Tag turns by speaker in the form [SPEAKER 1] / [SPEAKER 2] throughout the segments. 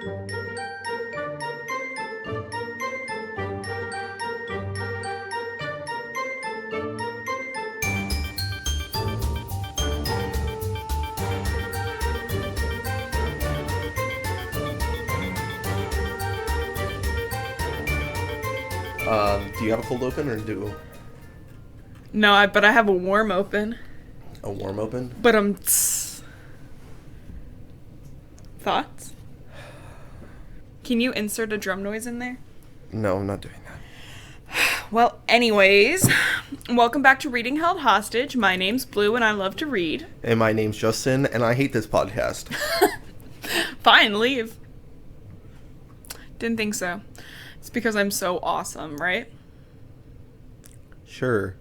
[SPEAKER 1] Do you have a cold open or do...
[SPEAKER 2] No, but I have a warm open.
[SPEAKER 1] A warm open?
[SPEAKER 2] But Thoughts? Can you insert a drum noise in there?
[SPEAKER 1] No, I'm not doing that.
[SPEAKER 2] Well, anyways, welcome back to Reading Held Hostage. My name's Blue and I love to read.
[SPEAKER 1] And my name's Justin and I hate this podcast.
[SPEAKER 2] Fine, leave. Didn't think so. It's because I'm so awesome, right?
[SPEAKER 1] Sure.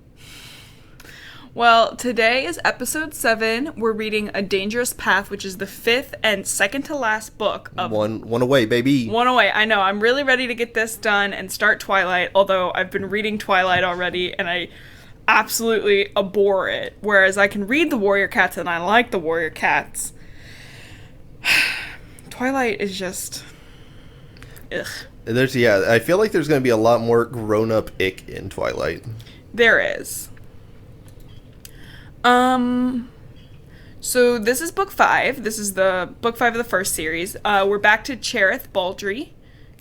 [SPEAKER 2] Well, today is episode 7. We're reading A Dangerous Path, which is the 5th and second to last book of...
[SPEAKER 1] One away, baby.
[SPEAKER 2] One away. I know. I'm really ready to get this done and start Twilight, although I've been reading Twilight already, and I absolutely abhor it. Whereas I can read the Warrior Cats, and I like the Warrior Cats. Twilight is just... ugh.
[SPEAKER 1] I feel like there's going to be a lot more grown-up ick in Twilight.
[SPEAKER 2] There is. So this is book 5. This is the book 5 of the first series. We're back to Cherith Baldry.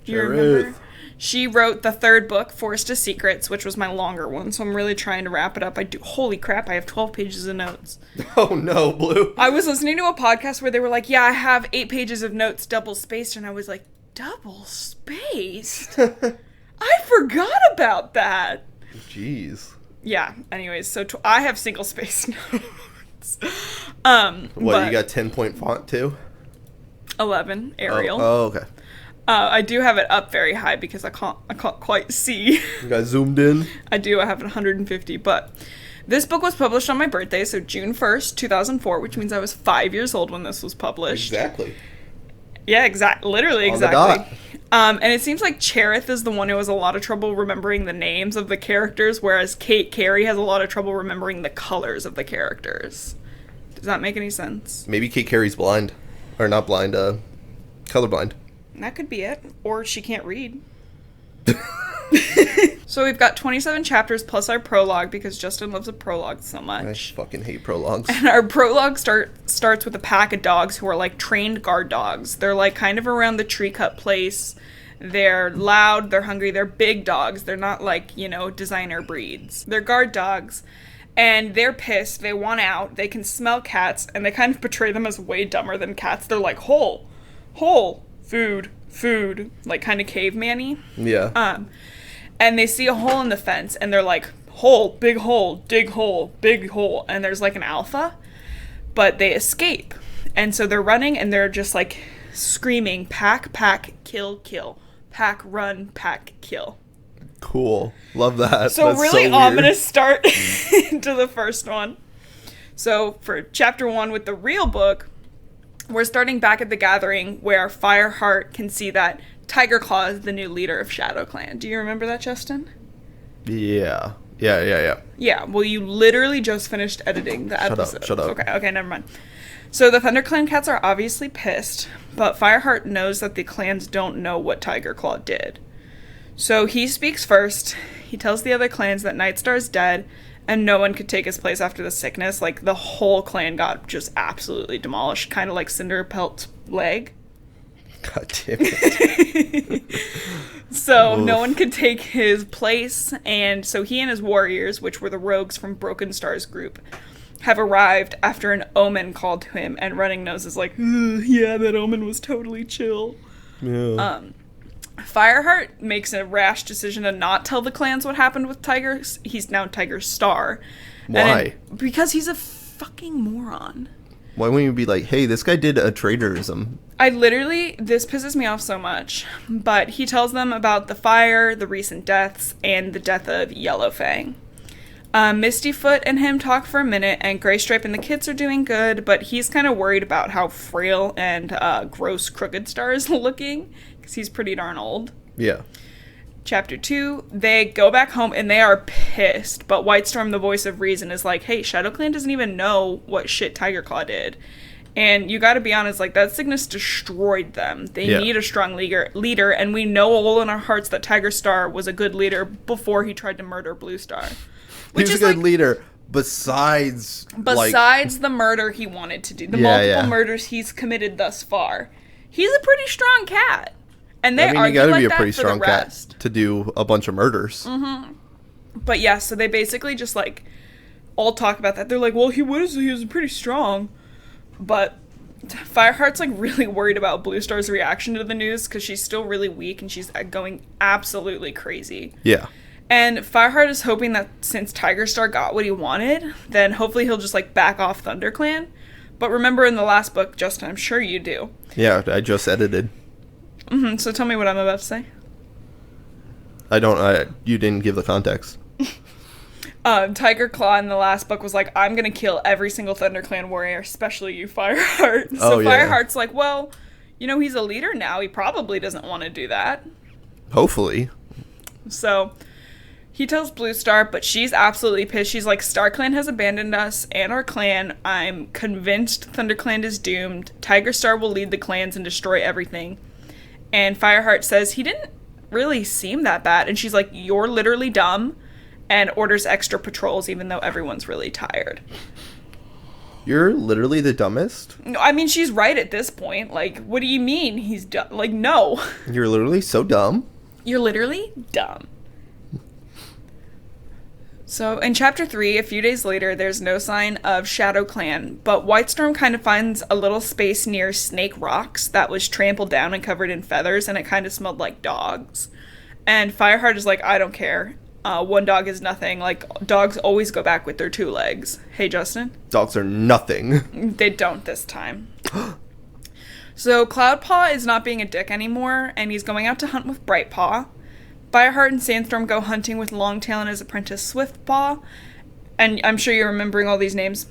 [SPEAKER 2] Do you remember? She wrote the 3rd book, Forest of Secrets, which was my longer one, so I'm really trying to wrap it up. Holy crap, I have 12 pages of notes.
[SPEAKER 1] Oh no, Blue.
[SPEAKER 2] I was listening to a podcast where they were like, yeah, I have 8 pages of notes double spaced, and I was like, double spaced? I forgot about that.
[SPEAKER 1] Jeez.
[SPEAKER 2] Yeah, anyways, so I have single spaced notes.
[SPEAKER 1] You got 10-point font too?
[SPEAKER 2] 11, Arial.
[SPEAKER 1] Oh, okay.
[SPEAKER 2] I do have it up very high because I can't quite see.
[SPEAKER 1] You got zoomed in?
[SPEAKER 2] I do, I have it 150, but this book was published on my birthday, so June 1st, 2004, which means I was 5 years old when this was published.
[SPEAKER 1] Exactly.
[SPEAKER 2] Yeah, literally exactly.
[SPEAKER 1] On the dot.
[SPEAKER 2] And it seems like Cherith is the one who has a lot of trouble remembering the names of the characters, whereas Kate Carey has a lot of trouble remembering the colors of the characters. Does that make any sense?
[SPEAKER 1] Maybe Kate Carey's blind. Or not blind, colorblind.
[SPEAKER 2] That could be it. Or she can't read. So we've got 27 chapters plus our prologue because Justin loves a prologue so much.
[SPEAKER 1] I fucking hate prologues.
[SPEAKER 2] And our prologue starts with a pack of dogs who are like trained guard dogs. They're like kind of around the tree cut place. They're loud, they're hungry, they're big dogs. They're not like, designer breeds. They're guard dogs. And they're pissed, they want out, they can smell cats, and they kind of portray them as way dumber than cats. They're like, hole, food, like kind of caveman-y.
[SPEAKER 1] Yeah.
[SPEAKER 2] And they see a hole in the fence, and they're like, hole, dig hole, big hole, and there's like an alpha, but they escape. And so they're running, and they're just like screaming, pack, kill, pack, run, pack, kill.
[SPEAKER 1] Cool. Love that.
[SPEAKER 2] So
[SPEAKER 1] that's
[SPEAKER 2] really
[SPEAKER 1] so
[SPEAKER 2] ominous start into the first one. So for chapter 1 with the real book, we're starting back at the gathering where Fireheart can see that Tiger Claw is the new leader of Shadow Clan. Do you remember that, Justin?
[SPEAKER 1] Yeah.
[SPEAKER 2] Yeah, well, you literally just finished editing the episode.
[SPEAKER 1] Shut up.
[SPEAKER 2] Okay, never mind. So the ThunderClan cats are obviously pissed, but Fireheart knows that the clans don't know what Tiger Claw did. So he speaks first. He tells the other clans that Nightstar's dead, and no one could take his place after the sickness. Like, the whole clan got just absolutely demolished, kind of like Cinderpelt's leg.
[SPEAKER 1] God damn it.
[SPEAKER 2] So no one could take his place, and so he and his warriors, which were the rogues from Broken Star's group, have arrived after an omen called to him, and Running Nose is like, yeah, that omen was totally chill.
[SPEAKER 1] Yeah.
[SPEAKER 2] Fireheart makes a rash decision to not tell the clans what happened with Tiger. He's now Tiger Star.
[SPEAKER 1] Why?
[SPEAKER 2] Because he's a fucking moron.
[SPEAKER 1] Why wouldn't you be like, hey, this guy did a traitorism?
[SPEAKER 2] This pisses me off so much, but he tells them about the fire, the recent deaths, and the death of Yellowfang. Mistyfoot and him talk for a minute, and Graystripe and the kids are doing good, but he's kind of worried about how frail and gross Crooked Star is looking, because he's pretty darn old.
[SPEAKER 1] Yeah.
[SPEAKER 2] Chapter 2, they go back home, and they are pissed, but Whitestorm, the voice of reason, is like, hey, ShadowClan doesn't even know what shit Tiger Claw did. And you gotta be honest, like, that sickness destroyed them. They
[SPEAKER 1] Yeah.
[SPEAKER 2] need a strong leader, and we know all in our hearts that Tiger Star was a good leader before he tried to murder Blue Star.
[SPEAKER 1] He was a good leader besides
[SPEAKER 2] the murder he wanted to do. The multiple murders he's committed thus far. He's a pretty strong cat. And they argue
[SPEAKER 1] you gotta
[SPEAKER 2] like
[SPEAKER 1] be a
[SPEAKER 2] that
[SPEAKER 1] pretty
[SPEAKER 2] for
[SPEAKER 1] strong
[SPEAKER 2] the
[SPEAKER 1] cat
[SPEAKER 2] rest.
[SPEAKER 1] to do a bunch of murders.
[SPEAKER 2] But yeah, so they basically just, like, all talk about that. They're like, well, he was pretty strong. But Fireheart's, like, really worried about Blue Star's reaction to the news because she's still really weak and she's going absolutely crazy.
[SPEAKER 1] Yeah.
[SPEAKER 2] And Fireheart is hoping that since Tiger Star got what he wanted, then hopefully he'll just, like, back off ThunderClan. But remember in the last book, Justin, I'm sure you do.
[SPEAKER 1] Yeah, I just edited.
[SPEAKER 2] So tell me what I'm about to say.
[SPEAKER 1] You didn't give the context.
[SPEAKER 2] Tiger Claw in the last book was like, I'm gonna kill every single ThunderClan warrior, especially you, Fireheart. So Fireheart's like, well, you know, he's a leader now. He probably doesn't want to do that.
[SPEAKER 1] Hopefully.
[SPEAKER 2] So he tells Blue Star, but she's absolutely pissed. She's like, StarClan has abandoned us and our clan. I'm convinced ThunderClan is doomed. Tiger Star will lead the clans and destroy everything. And Fireheart says he didn't really seem that bad. And she's like, you're literally dumb. And orders extra patrols even though everyone's really tired.
[SPEAKER 1] You're literally the dumbest?
[SPEAKER 2] No, I mean, she's right at this point. Like, what do you mean he's dumb? Like, no.
[SPEAKER 1] You're literally so dumb.
[SPEAKER 2] You're literally dumb. So, in Chapter 3, a few days later, there's no sign of Shadow Clan, but Whitestorm kind of finds a little space near Snake Rocks that was trampled down and covered in feathers, and it kind of smelled like dogs. And Fireheart is like, I don't care. One dog is nothing. Like, dogs always go back with their 2 legs. Hey, Justin?
[SPEAKER 1] Dogs are nothing.
[SPEAKER 2] They don't this time. So, Cloudpaw is not being a dick anymore, and he's going out to hunt with Brightpaw. Fireheart and Sandstorm go hunting with Longtail and his apprentice Swiftpaw. And I'm sure you're remembering all these names.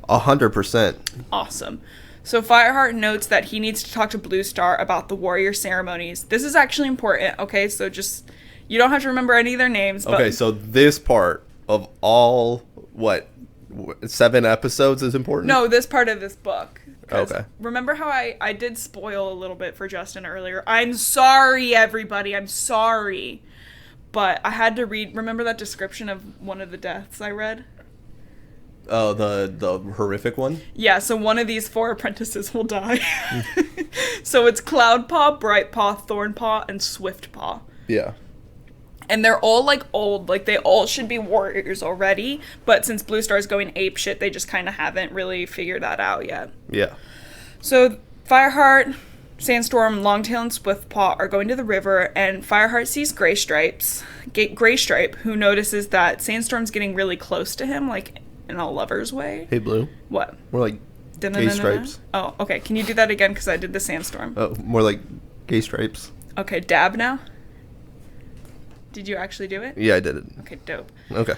[SPEAKER 1] 100%.
[SPEAKER 2] Awesome. So Fireheart notes that he needs to talk to Blue Star about the Warrior Ceremonies. This is actually important, okay? So just, you don't have to remember any of their names. But
[SPEAKER 1] okay, so this part of all, 7 episodes is important?
[SPEAKER 2] No, this part of this book.
[SPEAKER 1] Okay.
[SPEAKER 2] Remember how I did spoil a little bit for Justin earlier? I'm sorry, everybody. I'm sorry. But I had to remember that description of one of the deaths I read?
[SPEAKER 1] Oh, the horrific one?
[SPEAKER 2] Yeah, so one of these 4 apprentices will die. So it's Cloudpaw, Brightpaw, Thornpaw, and Swiftpaw.
[SPEAKER 1] Yeah.
[SPEAKER 2] And they're all, like, old. Like, they all should be warriors already. But since Blue Star's going apeshit, they just kind of haven't really figured that out yet.
[SPEAKER 1] Yeah.
[SPEAKER 2] So Fireheart, Sandstorm, Longtail, and Swiftpaw are going to the river, and Fireheart sees Graystripe, who notices that Sandstorm's getting really close to him, like, in a lover's way.
[SPEAKER 1] Hey, Blue.
[SPEAKER 2] What?
[SPEAKER 1] More like gay stripes.
[SPEAKER 2] Oh, okay. Can you do that again? Because I did the Sandstorm.
[SPEAKER 1] Oh, more like gay stripes.
[SPEAKER 2] Okay, dab now? Did you actually do it?
[SPEAKER 1] Yeah, I did it.
[SPEAKER 2] Okay, dope.
[SPEAKER 1] Okay.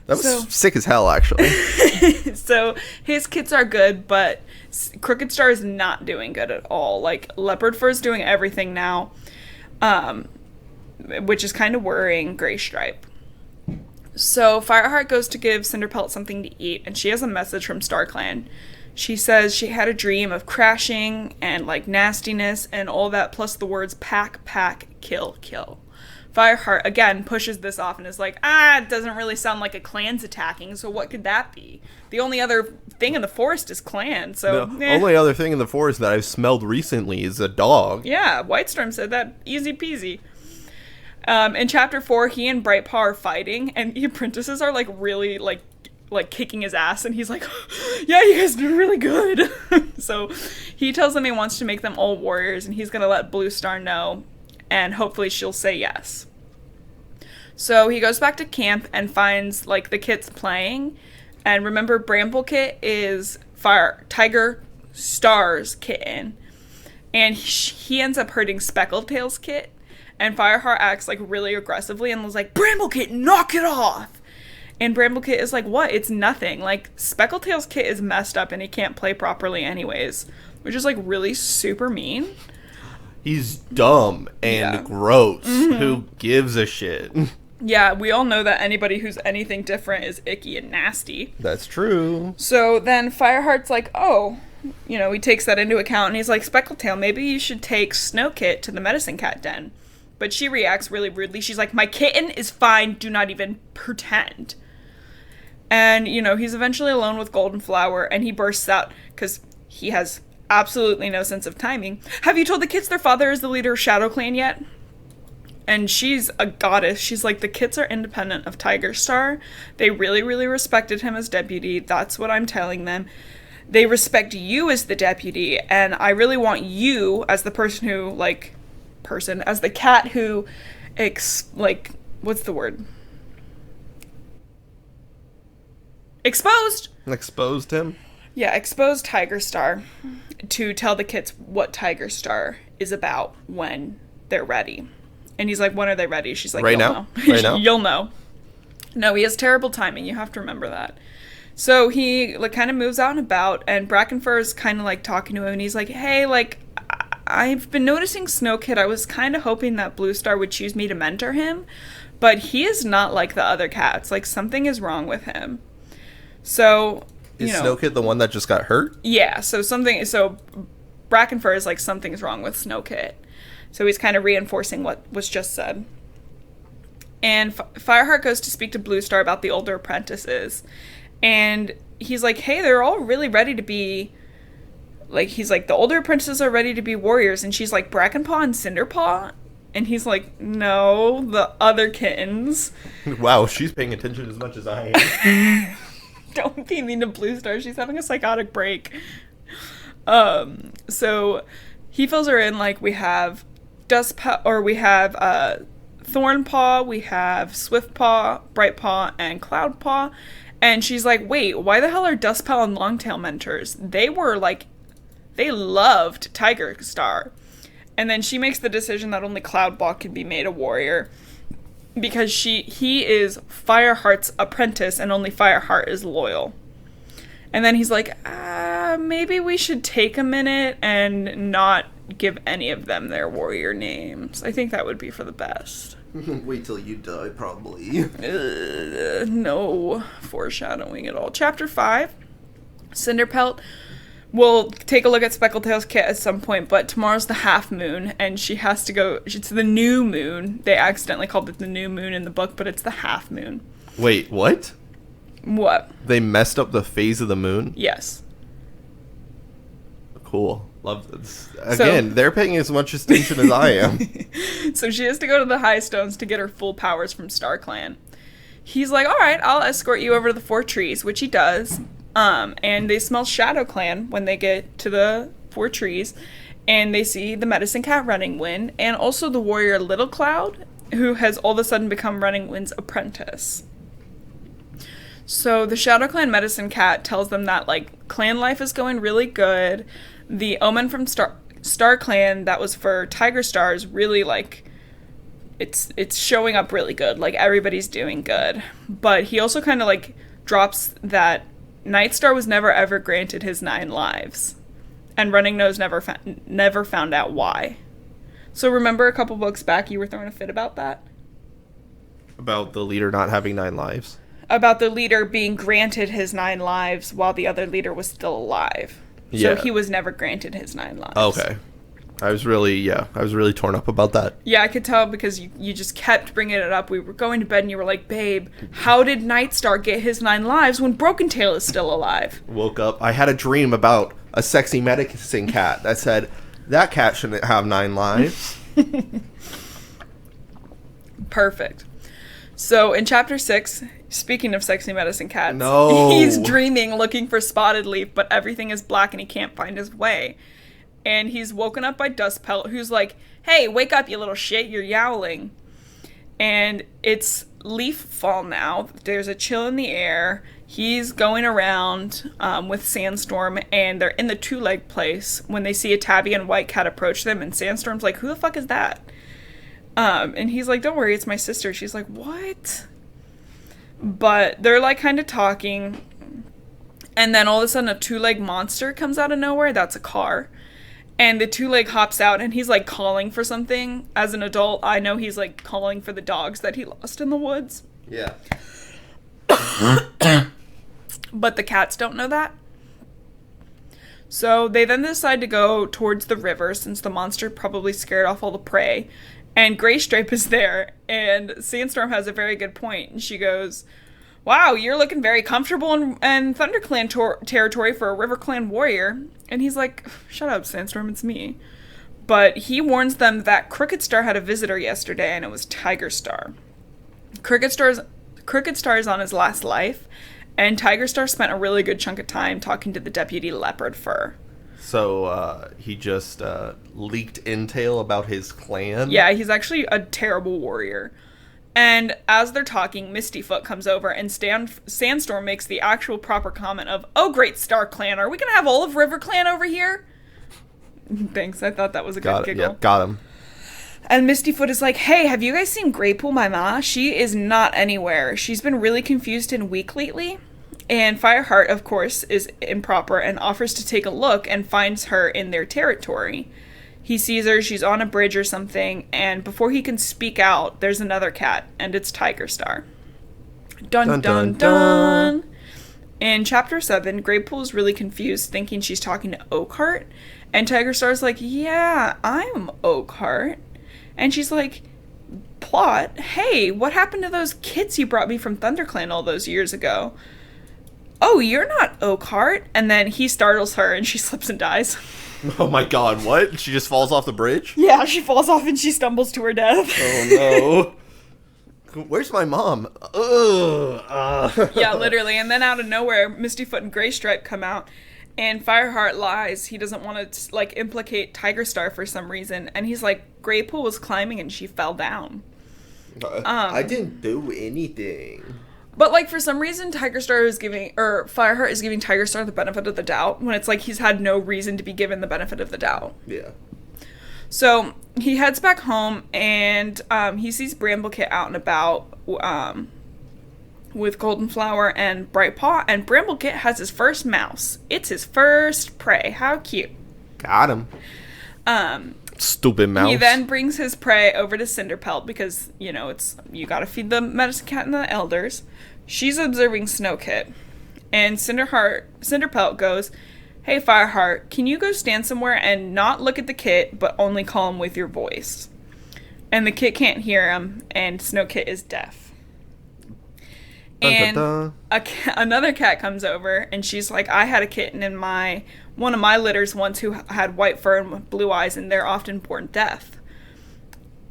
[SPEAKER 1] That was sick as hell, actually.
[SPEAKER 2] So, his kits are good, but Crooked Star is not doing good at all. Like, Leopard Fur is doing everything now, which is kind of worrying Graystripe. So, Fireheart goes to give Cinderpelt something to eat, and she has a message from StarClan. She says she had a dream of crashing and, like, nastiness and all that, plus the words pack, pack, kill, kill. Fireheart, again, pushes this off and is like, it doesn't really sound like a clan's attacking, so what could that be? The only other thing in the forest is clan, so...
[SPEAKER 1] The only other thing in the forest that I've smelled recently is a dog.
[SPEAKER 2] Yeah, Whitestorm said that. Easy peasy. In Chapter 4, he and Brightpaw are fighting, and the apprentices are, like, really, like kicking his ass, and he's like, yeah, you guys did really good. So he tells them he wants to make them all warriors, and he's gonna let Blue Star know, and hopefully she'll say yes. So he goes back to camp and finds, like, the kits playing. And remember, Bramble-Kit is Tiger Star's kitten. And he ends up hurting Speckletail's kit. And Fireheart acts, like, really aggressively and was like, Bramble-Kit, knock it off! And Bramble-Kit is like, what? It's nothing. Like, Speckletail's kit is messed up and he can't play properly anyways. Which is, like, really super mean.
[SPEAKER 1] He's dumb and gross. Mm-hmm. Who gives a shit?
[SPEAKER 2] Yeah, we all know that anybody who's anything different is icky and nasty.
[SPEAKER 1] That's true.
[SPEAKER 2] So then Fireheart's like, oh, he takes that into account, and he's like, Speckletail, maybe you should take Snowkit to the medicine cat den. But she reacts really rudely. She's like, my kitten is fine, do not even pretend. And, he's eventually alone with Goldenflower, and he bursts out, because he has absolutely no sense of timing. Have you told the kids their father is the leader of Shadow Clan yet? And she's a goddess. She's like, the kids are independent of Tiger Star. They really, really respected him as deputy. That's what I'm telling them. They respect you as the deputy, and I really want you as the person who, as the cat who, what's the word?
[SPEAKER 1] Exposed him?
[SPEAKER 2] Yeah, exposed Tiger Star to tell the kids what Tiger Star is about when they're ready. And he's like, when are they ready? She's like,
[SPEAKER 1] right
[SPEAKER 2] you'll
[SPEAKER 1] now?
[SPEAKER 2] know.
[SPEAKER 1] Right now?
[SPEAKER 2] You'll know. No, he has terrible timing. You have to remember that. So he kind of moves out and about, and Brackenfur is kind of talking to him, and he's like, hey, I've been noticing Snowkit. I was kind of hoping that Blue Star would choose me to mentor him, but he is not like the other cats. Something is wrong with him. So,
[SPEAKER 1] Is Snowkit the one that just got hurt?
[SPEAKER 2] Yeah, so Brackenfur is something's wrong with Snowkit. So he's kind of reinforcing what was just said. And Fireheart goes to speak to Blue Star about the older apprentices. And he's like, hey, they're all really ready to be... the older apprentices are ready to be warriors. And she's like, Brackenpaw and Cinderpaw? And he's like, no, the other kittens.
[SPEAKER 1] Wow, she's paying attention as much as I am.
[SPEAKER 2] Don't be mean to Blue Star. She's having a psychotic break. So he fills her in we have Thornpaw, we have Swiftpaw, Brightpaw, and Cloudpaw. And she's like, wait, why the hell are Dustpaw and Longtail mentors? They were they loved Tiger Star. And then she makes the decision that only Cloudpaw can be made a warrior. Because he is Fireheart's apprentice, and only Fireheart is loyal. And then he's like, maybe we should take a minute and not give any of them their warrior names. I think that would be for the best.
[SPEAKER 1] Wait till you die, probably.
[SPEAKER 2] No foreshadowing at all. Chapter 5, Cinderpelt. We'll take a look at Speckletail's kit at some point, but tomorrow's the half moon, and she has to go... It's the new moon. They accidentally called it the new moon in the book, but it's the half moon.
[SPEAKER 1] Wait, what?
[SPEAKER 2] What?
[SPEAKER 1] They messed up the phase of the moon?
[SPEAKER 2] Yes.
[SPEAKER 1] Cool. Love this. Again, they're paying as much attention as I am.
[SPEAKER 2] So she has to go to the High Stones to get her full powers from StarClan. He's like, all right, I'll escort you over to the 4 trees, which he does. And they smell Shadow Clan when they get to the 4 trees, and they see the Medicine Cat Running Wind, and also the warrior Little Cloud, who has all of a sudden become Running Wind's apprentice. So the Shadow Clan Medicine Cat tells them that, clan life is going really good. The omen from Star Clan that was for Tiger Star is really, it's showing up really good. Everybody's doing good. But he also kind of, drops that Nightstar was never ever granted his 9 lives, and Running Nose never found out why. So remember a couple books back you were throwing a fit about that?
[SPEAKER 1] About the leader not having 9 lives?
[SPEAKER 2] About the leader being granted his 9 lives while the other leader was still alive.
[SPEAKER 1] Yeah.
[SPEAKER 2] So he was never granted his 9 lives.
[SPEAKER 1] Okay. I was really torn up about that.
[SPEAKER 2] Yeah, I could tell because you just kept bringing it up. We were going to bed and you were like, babe, how did Nightstar get his 9 lives when Broken Tail is still alive?
[SPEAKER 1] Woke up. I had a dream about a sexy medicine cat that said, that cat shouldn't have 9 lives.
[SPEAKER 2] Perfect. So in chapter 6, speaking of sexy medicine cats,
[SPEAKER 1] no.
[SPEAKER 2] He's dreaming looking for Spotted Leaf, but everything is black and he can't find his way. And he's woken up by Dustpelt, who's like, hey, wake up, you little shit, you're yowling. And it's leaf fall now. There's a chill in the air. He's going around with Sandstorm, and they're in the 2-leg place when they see a tabby and white cat approach them, and Sandstorm's like, who the fuck is that? And he's like, don't worry, it's my sister. She's like, what? But they're kind of talking, and then all of a sudden a 2-leg monster comes out of nowhere. That's a car. And the 2-leg hops out, and he's, calling for something. As an adult, I know he's, calling for the dogs that he lost in the woods.
[SPEAKER 1] Yeah.
[SPEAKER 2] But the cats don't know that. So they then decide to go towards the river since the monster probably scared off all the prey. And Graystripe is there, and Sandstorm has a very good point. And she goes, "Wow, you're looking very comfortable in ThunderClan territory for a RiverClan warrior." And he's like, "Shut up, Sandstorm, it's me." But he warns them that Crooked Star had a visitor yesterday, and it was Tiger Star. Crooked Star is on his last life, and Tiger Star spent a really good chunk of time talking to the deputy Leopard Fur.
[SPEAKER 1] So he just leaked intel about his clan?
[SPEAKER 2] Yeah, he's actually a terrible warrior. And as they're talking, Mistyfoot comes over, and Sandstorm makes the actual proper comment of, "Oh, great Star Clan, are we going to have all of River Clan over here?" Thanks, I thought that was a good giggle.
[SPEAKER 1] Yep, got him.
[SPEAKER 2] And Mistyfoot is like, "Hey, have you guys seen Graypool, my ma? She is not anywhere. She's been really confused and weak lately." And Fireheart, of course, is improper and offers to take a look and finds her in their territory. He sees her, she's on a bridge or something, and before he can speak out, there's another cat, and it's Tiger Star. Dun dun dun! Dun. In Chapter 7, Graypool is really confused, thinking she's talking to Oakheart, and Tiger Star's like, "Yeah, I'm Oakheart." And she's like, "Plot, hey, what happened to those kids you brought me from ThunderClan all those years ago?" "Oh, you're not Oakheart." And then he startles her and she slips and dies.
[SPEAKER 1] Oh my god, what? She just falls off the bridge?
[SPEAKER 2] Yeah, she falls off and she stumbles to her death.
[SPEAKER 1] Oh no. Where's my mom?
[SPEAKER 2] Yeah, literally. And then out of nowhere, Mistyfoot and Graystripe come out, and Fireheart lies. He doesn't want to, like, implicate Tiger Star for some reason. And he's like, "Graypool was climbing and she fell down."
[SPEAKER 1] I didn't do anything.
[SPEAKER 2] But, like, for some reason, Fireheart is giving Tiger Star the benefit of the doubt, when it's like he's had no reason to be given the benefit of the doubt.
[SPEAKER 1] Yeah.
[SPEAKER 2] So, he heads back home, and he sees Bramblekit out and about with Goldenflower and Brightpaw, and Bramblekit has his first mouse. It's his first prey. How cute.
[SPEAKER 1] Got him. Stupid mouse.
[SPEAKER 2] He then brings his prey over to Cinderpelt because, you know, you gotta feed the medicine cat and the elders. She's observing Snowkit. And Cinderpelt goes, "Hey, Fireheart, can you go stand somewhere and not look at the kit, but only call him with your voice?" And the kit can't hear him, and Snowkit is deaf. And another cat comes over, and she's like, "I had a kitten in one of my litters once who had white fur and blue eyes, and they're often born deaf."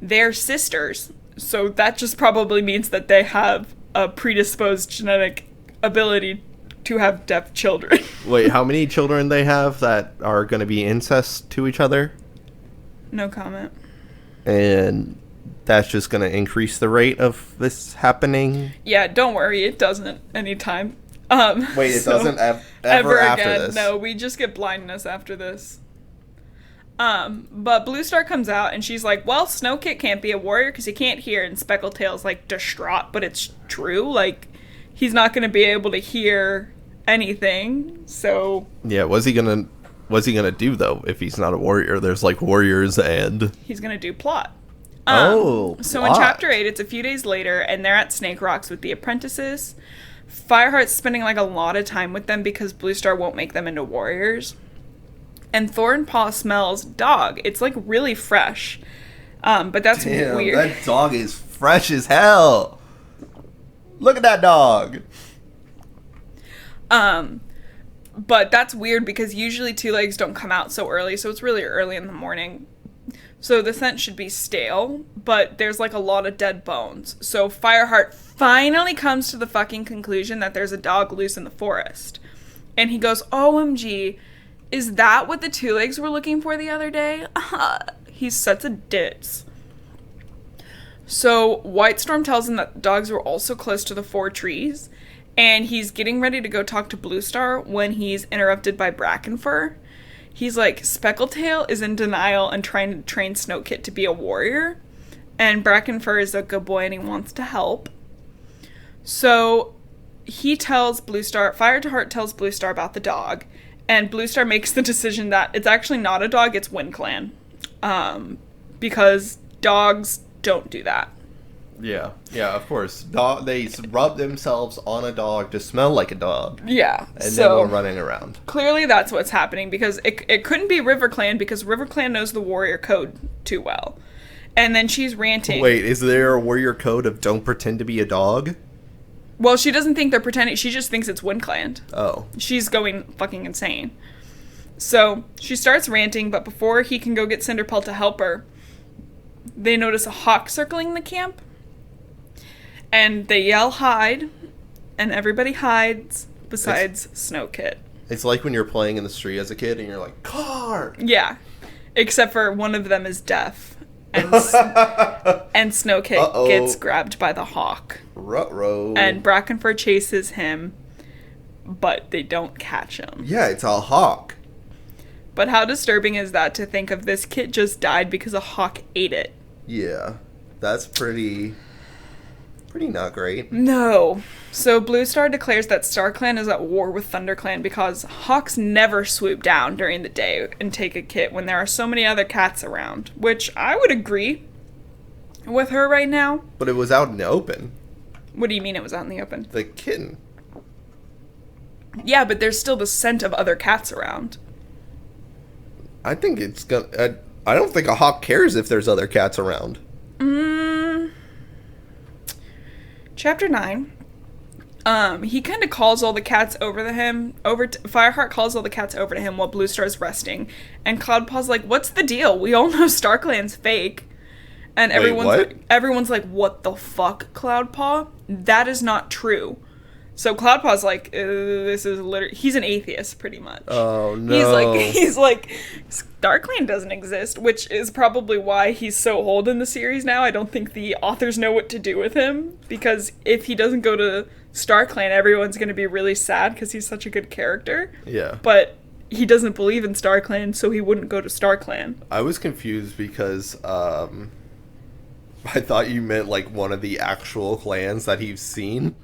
[SPEAKER 2] They're sisters, so that just probably means that they have a predisposed genetic ability to have deaf children.
[SPEAKER 1] Wait, how many children they have that are going to be incest to each other?
[SPEAKER 2] No comment.
[SPEAKER 1] And that's just going to increase the rate of this happening?
[SPEAKER 2] Yeah, don't worry, it doesn't anytime.
[SPEAKER 1] Wait, it doesn't ever after
[SPEAKER 2] again.
[SPEAKER 1] this?
[SPEAKER 2] No, we just get blindness after this. But Blue Star comes out and she's like, "Well, Snowkit can't be a warrior because he can't hear." And Speckletail's like distraught, but it's true. Like, he's not going to be able to hear anything. So
[SPEAKER 1] yeah, what's he gonna do though if he's not a warrior? There's like warriors and
[SPEAKER 2] he's gonna do plot.
[SPEAKER 1] So
[SPEAKER 2] in Chapter 8, it's a few days later, and they're at Snake Rocks with the apprentices. Fireheart's spending like a lot of time with them because Blue Star won't make them into warriors. And Thornpaw smells dog. It's like really fresh. But that's weird.
[SPEAKER 1] That dog is fresh as hell. Look at that dog.
[SPEAKER 2] But that's weird because usually two legs don't come out so early, so it's really early in the morning. So the scent should be stale, but there's like a lot of dead bones. So Fireheart finally comes to the fucking conclusion that there's a dog loose in the forest. And he goes, "OMG, is that what the two legs were looking for the other day?" He's such a ditz. So Whitestorm tells him that dogs were also close to the 4 trees, and he's getting ready to go talk to Blue Star when he's interrupted by Brackenfur. He's like, "Speckletail is in denial and trying to train Snowkit to be a warrior, and Brackenfur is a good boy and he wants to help." So he tells Blue Star, Fireheart tells Blue Star about the dog, and Blue Star makes the decision that it's actually not a dog, it's WindClan. Because dogs don't do that.
[SPEAKER 1] Yeah, of course. They rub themselves on a dog to smell like a dog.
[SPEAKER 2] Yeah.
[SPEAKER 1] And then we're running around.
[SPEAKER 2] Clearly that's what's happening, because it couldn't be RiverClan, because RiverClan knows the warrior code too well. And then she's ranting.
[SPEAKER 1] Wait, is there a warrior code of don't pretend to be a dog?
[SPEAKER 2] Well, she doesn't think they're pretending. She just thinks it's WindClan.
[SPEAKER 1] Oh.
[SPEAKER 2] She's going fucking insane. So she starts ranting, but before he can go get Cinderpelt to help her, they notice a hawk circling the camp. And they yell hide, and everybody hides besides Snow Kit.
[SPEAKER 1] It's like when you're playing in the street as a kid and you're like, car!
[SPEAKER 2] Yeah. Except for one of them is deaf. And Snow Kit gets grabbed by the hawk.
[SPEAKER 1] Ruh-roh.
[SPEAKER 2] And Brackenfur chases him, but they don't catch him.
[SPEAKER 1] Yeah, it's a hawk.
[SPEAKER 2] But how disturbing is that to think of this kit just died because a hawk ate it?
[SPEAKER 1] Yeah, that's pretty not great.
[SPEAKER 2] No. So Blue Star declares that StarClan is at war with ThunderClan because hawks never swoop down during the day and take a kit when there are so many other cats around, which I would agree with her right now.
[SPEAKER 1] But it was out in the open.
[SPEAKER 2] What do you mean it was out in the open?
[SPEAKER 1] The kitten.
[SPEAKER 2] Yeah, but there's still the scent of other cats around.
[SPEAKER 1] I think it's gonna... I don't think a hawk cares if there's other cats around.
[SPEAKER 2] Chapter 9. He kind of calls all the cats over to him. Fireheart calls all the cats over to him while Blue Star's resting. And Cloudpaw's like, what's the deal? We all know StarClan's fake. And everyone's like, what the fuck, Cloudpaw? That is not true. So Cloudpaw's like, this is literally... He's an atheist, pretty much.
[SPEAKER 1] Oh, no.
[SPEAKER 2] He's like, StarClan doesn't exist, which is probably why he's so old in the series now. I don't think the authors know what to do with him, because if he doesn't go to StarClan, everyone's going to be really sad because he's such a good character.
[SPEAKER 1] Yeah.
[SPEAKER 2] But he doesn't believe in StarClan, so he wouldn't go to StarClan.
[SPEAKER 1] I was confused because I thought you meant like one of the actual clans that he's seen.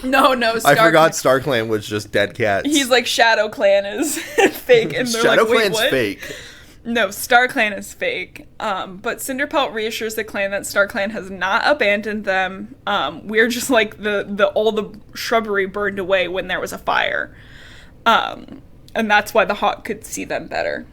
[SPEAKER 2] No,
[SPEAKER 1] I forgot StarClan was just dead cats.
[SPEAKER 2] He's like, Shadow Clan is fake, and they're
[SPEAKER 1] Shadow
[SPEAKER 2] like, wait,
[SPEAKER 1] Clan's
[SPEAKER 2] what?
[SPEAKER 1] fake.
[SPEAKER 2] No, StarClan is fake. But Cinderpelt reassures the clan that StarClan has not abandoned them. We're just like all the shrubbery burned away when there was a fire. And that's why the hawk could see them better.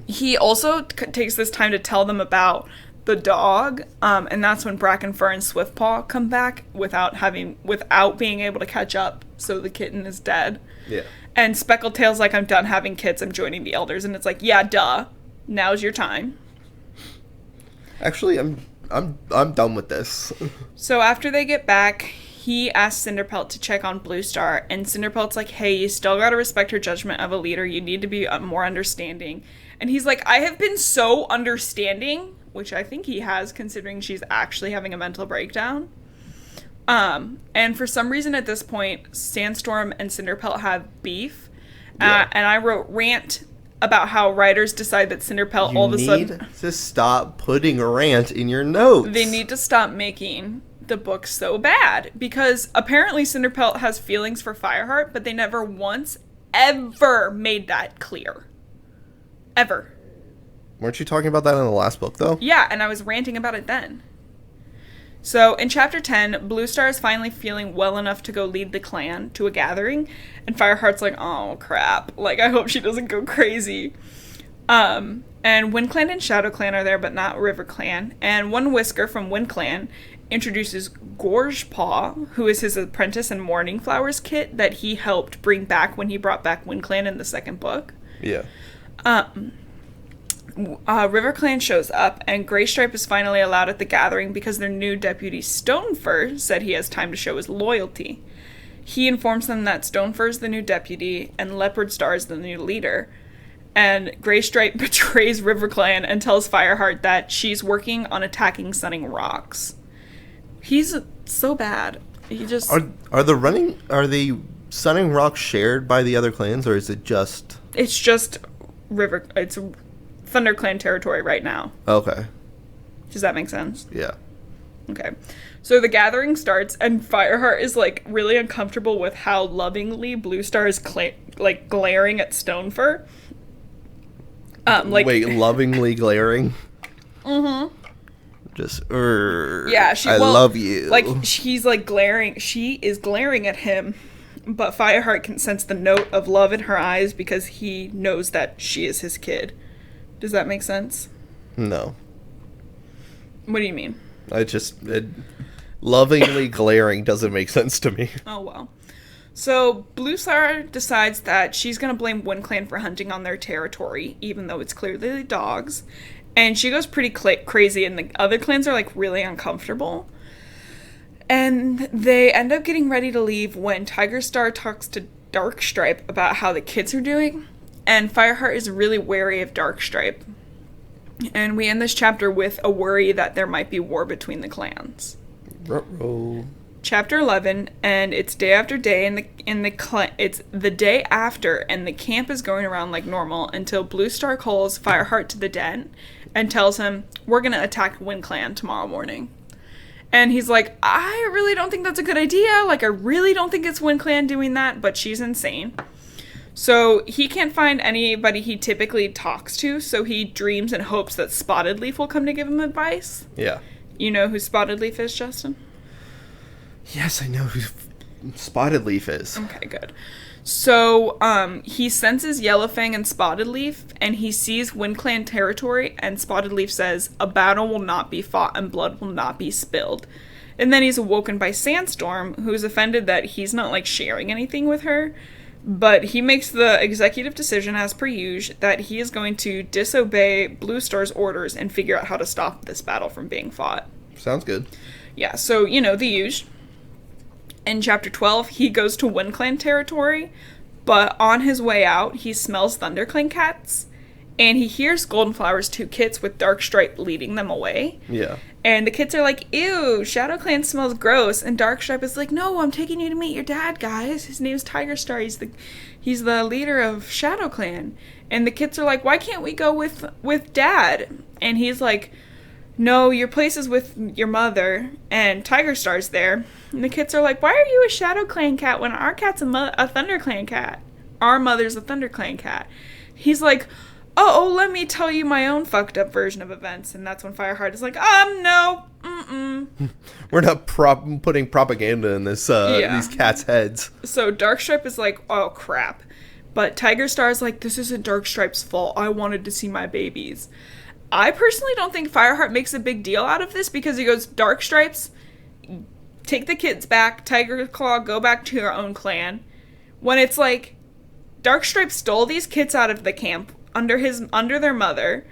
[SPEAKER 2] He also takes this time to tell them about the dog, and that's when Brackenfur and Swiftpaw come back without being able to catch up, so the kitten is dead.
[SPEAKER 1] Yeah.
[SPEAKER 2] And Speckletail's like, I'm done having kids, I'm joining the elders, and it's like, yeah, duh. Now's your time.
[SPEAKER 1] Actually, I'm done with this.
[SPEAKER 2] So after they get back, he asks Cinderpelt to check on Blue Star, and Cinderpelt's like, hey, you still gotta respect her judgment of a leader, you need to be more understanding. And he's like, I have been so understanding, which I think he has, considering she's actually having a mental breakdown. And for some reason at this point, Sandstorm and Cinderpelt have beef.
[SPEAKER 1] Yeah.
[SPEAKER 2] And I wrote rant about how writers decide that Cinderpelt all of a sudden...
[SPEAKER 1] You need to stop putting rant in your notes.
[SPEAKER 2] They need to stop making the book so bad. Because apparently Cinderpelt has feelings for Fireheart, but they never once, ever made that clear. Ever.
[SPEAKER 1] Weren't you talking about that in the last book, though?
[SPEAKER 2] Yeah, and I was ranting about it then. So, in Chapter 10, Blue Star is finally feeling well enough to go lead the clan to a gathering, and Fireheart's like, oh, crap. Like, I hope she doesn't go crazy. And WindClan and ShadowClan are there, but not RiverClan. And one Whisker from WindClan introduces Gorgepaw, who is his apprentice in Morning Flowers kit that he helped bring back when he brought back WindClan in the second book.
[SPEAKER 1] Yeah.
[SPEAKER 2] RiverClan shows up, and Graystripe is finally allowed at the gathering because their new deputy Stonefur said he has time to show his loyalty. He informs them that Stonefur is the new deputy, and Leopard Star is the new leader. And Graystripe betrays RiverClan and tells Fireheart that she's working on attacking Sunning Rocks. He's so bad. He just...
[SPEAKER 1] Are the Sunning Rocks shared by the other clans, or is it just...
[SPEAKER 2] It's just it's ThunderClan territory right now.
[SPEAKER 1] Okay.
[SPEAKER 2] Does that make sense?
[SPEAKER 1] Yeah.
[SPEAKER 2] Okay. So the gathering starts, and Fireheart is, like, really uncomfortable with how lovingly Blue Star is, glaring at
[SPEAKER 1] Wait, lovingly glaring?
[SPEAKER 2] Mm-hmm.
[SPEAKER 1] Just,
[SPEAKER 2] Yeah,
[SPEAKER 1] I love you.
[SPEAKER 2] Like, he's like glaring. She is glaring at him, but Fireheart can sense the note of love in her eyes because he knows that she is his kid. Does that make sense?
[SPEAKER 1] No.
[SPEAKER 2] What do you mean?
[SPEAKER 1] Lovingly glaring doesn't make sense to me.
[SPEAKER 2] Oh, well. So, Blue Star decides that she's going to blame WindClan for hunting on their territory, even though it's clearly the dogs. And she goes pretty crazy, and the other clans are, like, really uncomfortable. And they end up getting ready to leave when Tiger Star talks to Darkstripe about how the kids are doing. And Fireheart is really wary of Darkstripe. And we end this chapter with a worry that there might be war between the clans.
[SPEAKER 1] Ruh-roh.
[SPEAKER 2] Chapter 11, and it's day after day, and it's the day after, and the camp is going around like normal until Blue Star calls Fireheart to the den and tells him, we're gonna attack WindClan tomorrow morning. And he's like, I really don't think that's a good idea. Like, I really don't think it's WindClan doing that, but she's insane. So he can't find anybody he typically talks to, so he dreams and hopes that Spotted Leaf will come to give him advice.
[SPEAKER 1] Yeah.
[SPEAKER 2] You know who Spotted Leaf is, Justin?
[SPEAKER 1] Yes, I know who Spotted Leaf is.
[SPEAKER 2] Okay, good. So, he senses Yellowfang and Spotted Leaf, and he sees WindClan territory, and Spotted Leaf says, a battle will not be fought and blood will not be spilled. And then he's awoken by Sandstorm, who's offended that he's not, like, sharing anything with her, but he makes the executive decision, as per usual, that he is going to disobey Blue Star's orders and figure out how to stop this battle from being fought.
[SPEAKER 1] Sounds good.
[SPEAKER 2] Yeah, so, you know, the usual. In Chapter 12, he goes to WindClan territory, but on his way out, he smells ThunderClan cats, and he hears Goldenflower's 2 kits with Darkstripe leading them away.
[SPEAKER 1] Yeah.
[SPEAKER 2] And the kits are like, ew, ShadowClan smells gross, and Darkstripe is like, no, I'm taking you to meet your dad, guys. His name's Tiger Star. He's the leader of ShadowClan. And the kits are like, why can't we go with Dad? And he's like, no, your place is with your mother, and Tiger Star's there. And the kids are like, why are you a ShadowClan cat when our cat's a ThunderClan cat? Our mother's a ThunderClan cat. He's like, oh, let me tell you my own fucked up version of events. And that's when Fireheart is like, no,
[SPEAKER 1] We're not putting propaganda in these cats' heads.
[SPEAKER 2] So Darkstripe is like, oh, crap. But Tiger Star's like, this isn't Darkstripe's fault. I wanted to see my babies. I personally don't think Fireheart makes a big deal out of this because he goes, Darkstripes, take the kids back. Tiger Claw, go back to your own clan. When it's like, Darkstripe stole these kids out of the camp under their mother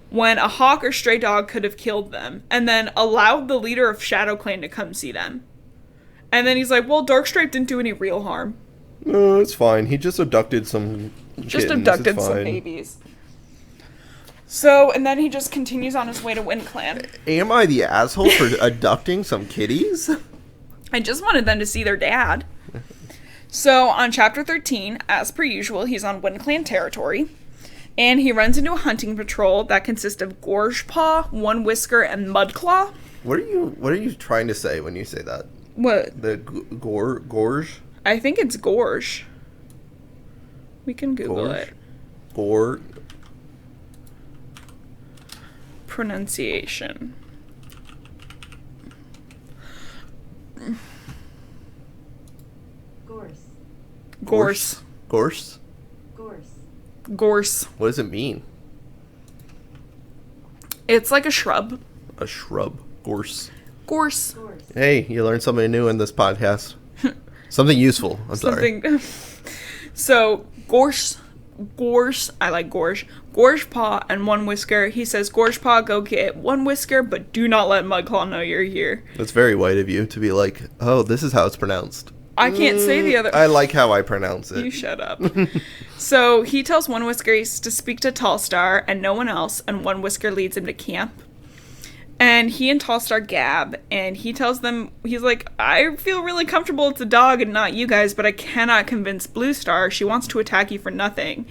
[SPEAKER 2] when a hawk or stray dog could have killed them, and then allowed the leader of ShadowClan to come see them. And then he's like, well, Darkstripe didn't do any real harm.
[SPEAKER 1] No, it's fine. He just abducted some kittens.
[SPEAKER 2] Some babies. So, and then he just continues on his way to WindClan.
[SPEAKER 1] Am I the asshole for abducting some kitties?
[SPEAKER 2] I just wanted them to see their dad. So, on Chapter 13, as per usual, he's on WindClan territory. And he runs into a hunting patrol that consists of Gorgepaw, One Whisker, and Mudclaw.
[SPEAKER 1] What are you trying to say when you say that?
[SPEAKER 2] What?
[SPEAKER 1] The gorge?
[SPEAKER 2] I think it's Gorge. We can Google it. Pronunciation. Gorse. Gorse.
[SPEAKER 1] What does it mean?
[SPEAKER 2] It's like a shrub.
[SPEAKER 1] A shrub. Gorse.
[SPEAKER 2] Hey,
[SPEAKER 1] you learned something new in this podcast. Something useful. I'm sorry.
[SPEAKER 2] So, Gorse, I like Gorge. Gorgepaw and One Whisker. He says, Gorgepaw, go get One Whisker, but do not let Mudclaw know you're here.
[SPEAKER 1] That's very white of you to be like, oh, this is how it's pronounced.
[SPEAKER 2] I can't say the other.
[SPEAKER 1] I like how I pronounce it.
[SPEAKER 2] You shut up. So he tells One Whisker to speak to Tallstar and no one else, and One Whisker leads him to camp. And he and Tallstar gab, and he tells them, he's like, I feel really comfortable it's a dog and not you guys, but I cannot convince Blue Star. She wants to attack you for nothing.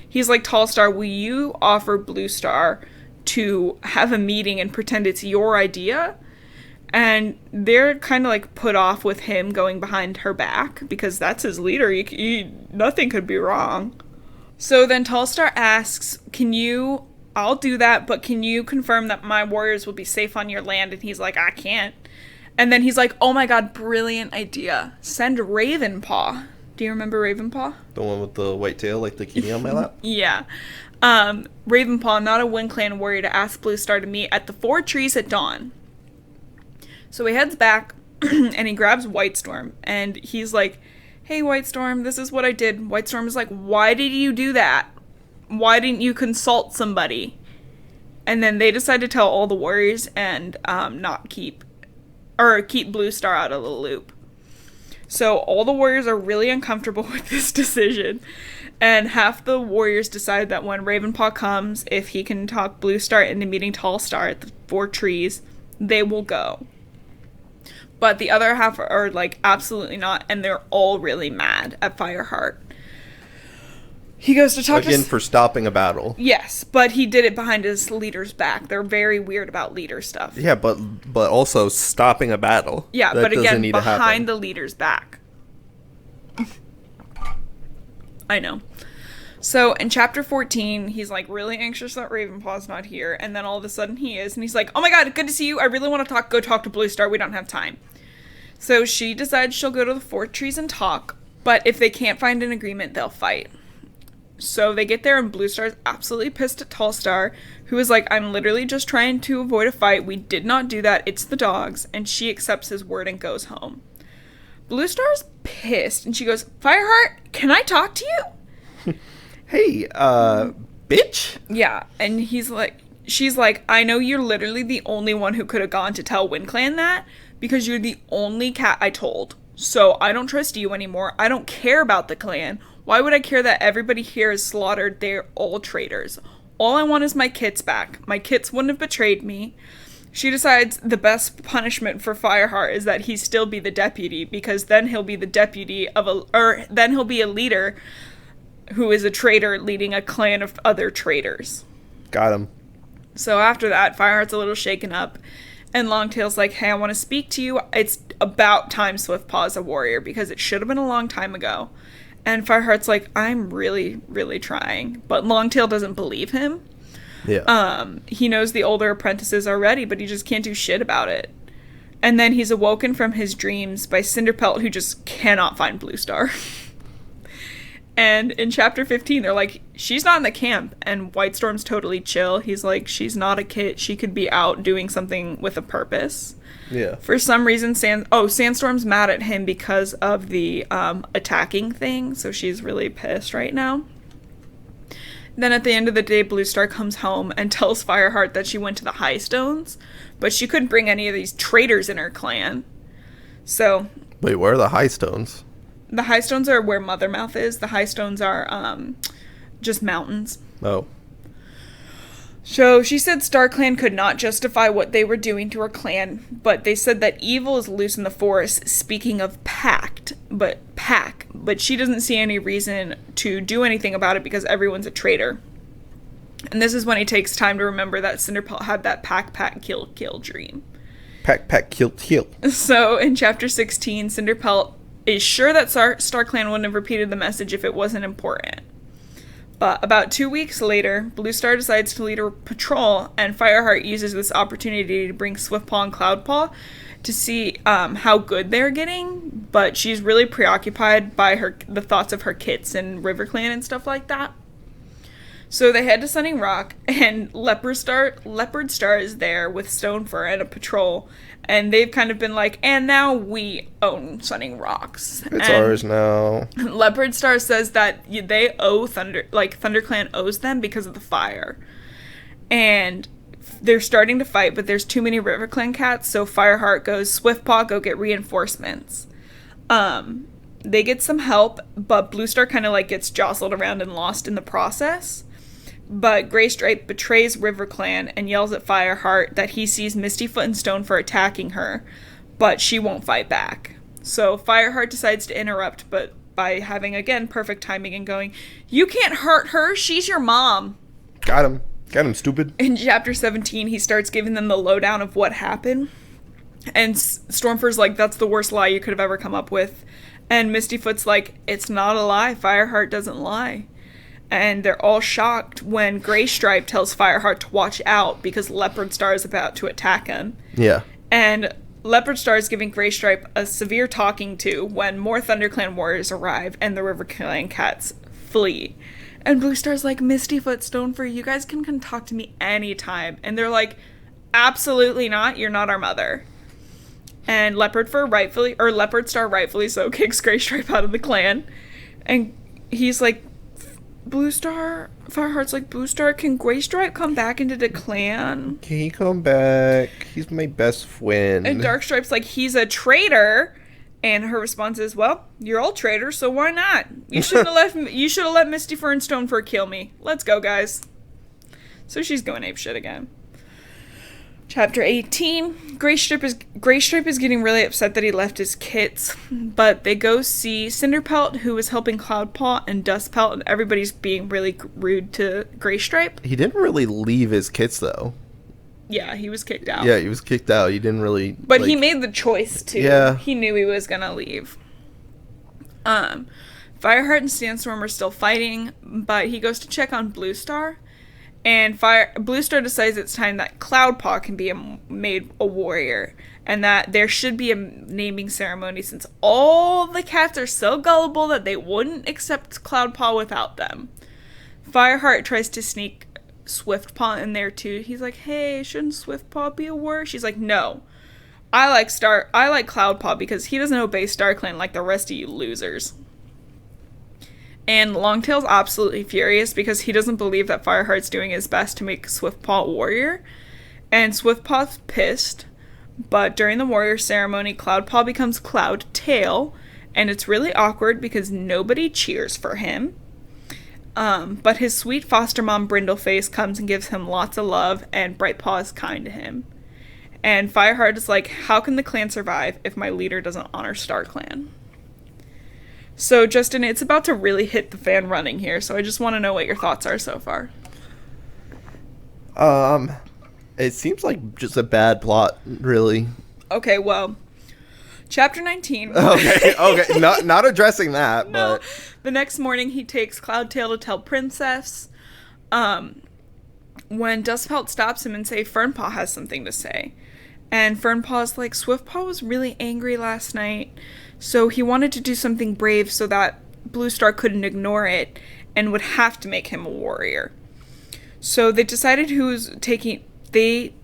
[SPEAKER 2] He's like, Tallstar, will you offer Blue Star to have a meeting and pretend it's your idea? And they're kind of like put off with him going behind her back because that's his leader. Nothing could be wrong. So then Tallstar asks, can you I'll do that, but can you confirm that my warriors will be safe on your land? And he's like, I can't. And then he's like, oh my god, brilliant idea. Send Ravenpaw. Do you remember Ravenpaw?
[SPEAKER 1] The one with the white tail, like the kitty on my lap?
[SPEAKER 2] Yeah. Ravenpaw, not a Wind Clan warrior, to ask Bluestar to meet at the 4 trees at dawn. So he heads back, and he grabs Whitestorm, and he's like, hey, Whitestorm, this is what I did. Whitestorm is like, why did you do that? Why didn't you consult somebody? And then they decide to tell all the warriors and not keep Bluestar out of the loop. So all the warriors are really uncomfortable with this decision. And half the warriors decide that when Ravenpaw comes, if he can talk Bluestar into meeting Tallstar at the 4 trees, they will go. But the other half are like, absolutely not, and they're all really mad at Fireheart. He goes to talk
[SPEAKER 1] again for stopping a battle.
[SPEAKER 2] Yes, but he did it behind his leader's back. They're very weird about leader stuff.
[SPEAKER 1] Yeah, but also stopping a battle.
[SPEAKER 2] Yeah,
[SPEAKER 1] that
[SPEAKER 2] but again,
[SPEAKER 1] need to
[SPEAKER 2] behind the leader's back. I know. So in chapter 14, he's like really anxious that Ravenpaw's not here, and then all of a sudden he is, and he's like, oh my god, good to see you. I really want to go talk to Bluestar. We don't have time. So she decides she'll go to the 4 trees and talk, but if they can't find an agreement, they'll fight. So they get there, and Bluestar's absolutely pissed at Tallstar, who is like, I'm literally just trying to avoid a fight. We did not do that. It's the dogs. And she accepts his word and goes home. Bluestar's pissed, and she goes, Fireheart, can I talk to you?
[SPEAKER 1] Hey, bitch?
[SPEAKER 2] Yeah, and she's like, I know you're literally the only one who could have gone to tell Wind Clan that, because you're the only cat I told. So I don't trust you anymore. I don't care about the clan. Why would I care that everybody here is slaughtered? They're all traitors. All I want is my kits back. My kits wouldn't have betrayed me. She decides the best punishment for Fireheart is that he still be the deputy, because then he'll be the deputy then he'll be a leader who is a traitor leading a clan of other traitors.
[SPEAKER 1] Got him.
[SPEAKER 2] So after that, Fireheart's a little shaken up, and Longtail's like, hey, I want to speak to you. It's about time Swiftpaw's a warrior, because it should have been a long time ago. And Fireheart's like, I'm really, really trying. But Longtail doesn't believe him.
[SPEAKER 1] Yeah.
[SPEAKER 2] He knows the older apprentices are ready, but he just can't do shit about it. And then he's awoken from his dreams by Cinderpelt, who just cannot find Bluestar. And in chapter 15, they're like, she's not in the camp. And Whitestorm's totally chill. He's like, she's not a kid. She could be out doing something with a purpose.
[SPEAKER 1] Yeah.
[SPEAKER 2] For some reason, Sandstorm's mad at him because of the attacking thing. So she's really pissed right now. Then at the end of the day, Bluestar comes home and tells Fireheart that she went to the High Stones, but she couldn't bring any of these traitors in her clan. So...
[SPEAKER 1] Wait, where are the High Stones?
[SPEAKER 2] The High Stones are where Mothermouth is. The High Stones are just mountains.
[SPEAKER 1] Oh.
[SPEAKER 2] So she said StarClan could not justify what they were doing to her clan, but they said that evil is loose in the forest, speaking of pack, but she doesn't see any reason to do anything about it because everyone's a traitor. And this is when he takes time to remember that Cinderpelt had that pack, kill dream.
[SPEAKER 1] Pack, kill.
[SPEAKER 2] So in chapter 16, Cinderpelt is sure that StarClan wouldn't have repeated the message if it wasn't important. But about 2 weeks later, Bluestar decides to lead a patrol, and Fireheart uses this opportunity to bring Swiftpaw and Cloudpaw to see how good they're getting, but she's really preoccupied by the thoughts of her kits and RiverClan and stuff like that. So they head to Sunning Rock, and Leopard Star is there with Stonefur and a patrol, and they've kind of been like, and now we own Sunning Rocks.
[SPEAKER 1] It's ours now.
[SPEAKER 2] Leopard Star says that they owe ThunderClan owes them because of the fire. And they're starting to fight, but there's too many RiverClan cats, so Fireheart goes, Swiftpaw, go get reinforcements. They get some help, but Bluestar kind of gets jostled around and lost in the process. But Greystripe betrays RiverClan and yells at Fireheart that he sees Mistyfoot and Stonefur attacking her, but she won't fight back. So Fireheart decides to interrupt, but by having, again, perfect timing and going, you can't hurt her, she's your mom.
[SPEAKER 1] Got him, stupid.
[SPEAKER 2] In chapter 17, he starts giving them the lowdown of what happened. And Stormfur's like, that's the worst lie you could have ever come up with. And Mistyfoot's like, it's not a lie, Fireheart doesn't lie. And they're all shocked when Graystripe tells Fireheart to watch out because Leopard Star is about to attack him.
[SPEAKER 1] Yeah.
[SPEAKER 2] And Leopard Star is giving Graystripe a severe talking to when more ThunderClan warriors arrive and the River Clan cats flee. And Blue Star's like, Mistyfoot, Stonefur, you guys can talk to me anytime. And they're like, absolutely not, you're not our mother. And Leopard Star rightfully so kicks Graystripe out of the clan. And he's like, Blue Star, Fireheart's like, Blue Star, can Graystripe come back into the clan?
[SPEAKER 1] Can he come back? He's my best friend.
[SPEAKER 2] And Darkstripe's like, he's a traitor. And her response is, well, you're all traitors, so why not? You should have let Mistyfur and Stonefur kill me. Let's go, guys. So she's going apeshit again. Chapter 18. Graystripe is getting really upset that he left his kits, but they go see Cinderpelt, who is helping Cloudpaw, and Dustpelt, and everybody's being really rude to Graystripe.
[SPEAKER 1] He didn't really leave his kits, though.
[SPEAKER 2] Yeah, he was kicked out.
[SPEAKER 1] Yeah, he was kicked out. He didn't really...
[SPEAKER 2] But he made the choice to.
[SPEAKER 1] Yeah. He
[SPEAKER 2] knew he was gonna leave. Fireheart and Sandstorm are still fighting, but he goes to check on Blue Star. And Blue Star decides it's time that Cloudpaw can be made a warrior. And that there should be a naming ceremony since all the cats are so gullible that they wouldn't accept Cloudpaw without them. Fireheart tries to sneak Swiftpaw in there too. He's like, hey, shouldn't Swiftpaw be a warrior? She's like, no. I like Cloudpaw because he doesn't obey StarClan like the rest of you losers. And Longtail's absolutely furious because he doesn't believe that Fireheart's doing his best to make Swiftpaw a warrior. And Swiftpaw's pissed. But during the warrior ceremony, Cloudpaw becomes Cloudtail. And it's really awkward because nobody cheers for him. But his sweet foster mom Brindleface comes and gives him lots of love. And Brightpaw is kind to him. And Fireheart is like, how can the clan survive if my leader doesn't honor StarClan? So, Justin, it's about to really hit the fan running here, so I just want to know what your thoughts are so far.
[SPEAKER 1] It seems like just a bad plot, really.
[SPEAKER 2] Okay, well, Chapter 19.
[SPEAKER 1] Okay, not addressing that,
[SPEAKER 2] no.
[SPEAKER 1] But...
[SPEAKER 2] The next morning, he takes Cloudtail to tell Princess. When Dustpelt stops him and say Fernpaw has something to say. And Fernpaw's like, Swiftpaw was really angry last night, so he wanted to do something brave so that Blue Star couldn't ignore it and would have to make him a warrior. So they decided Brightpaw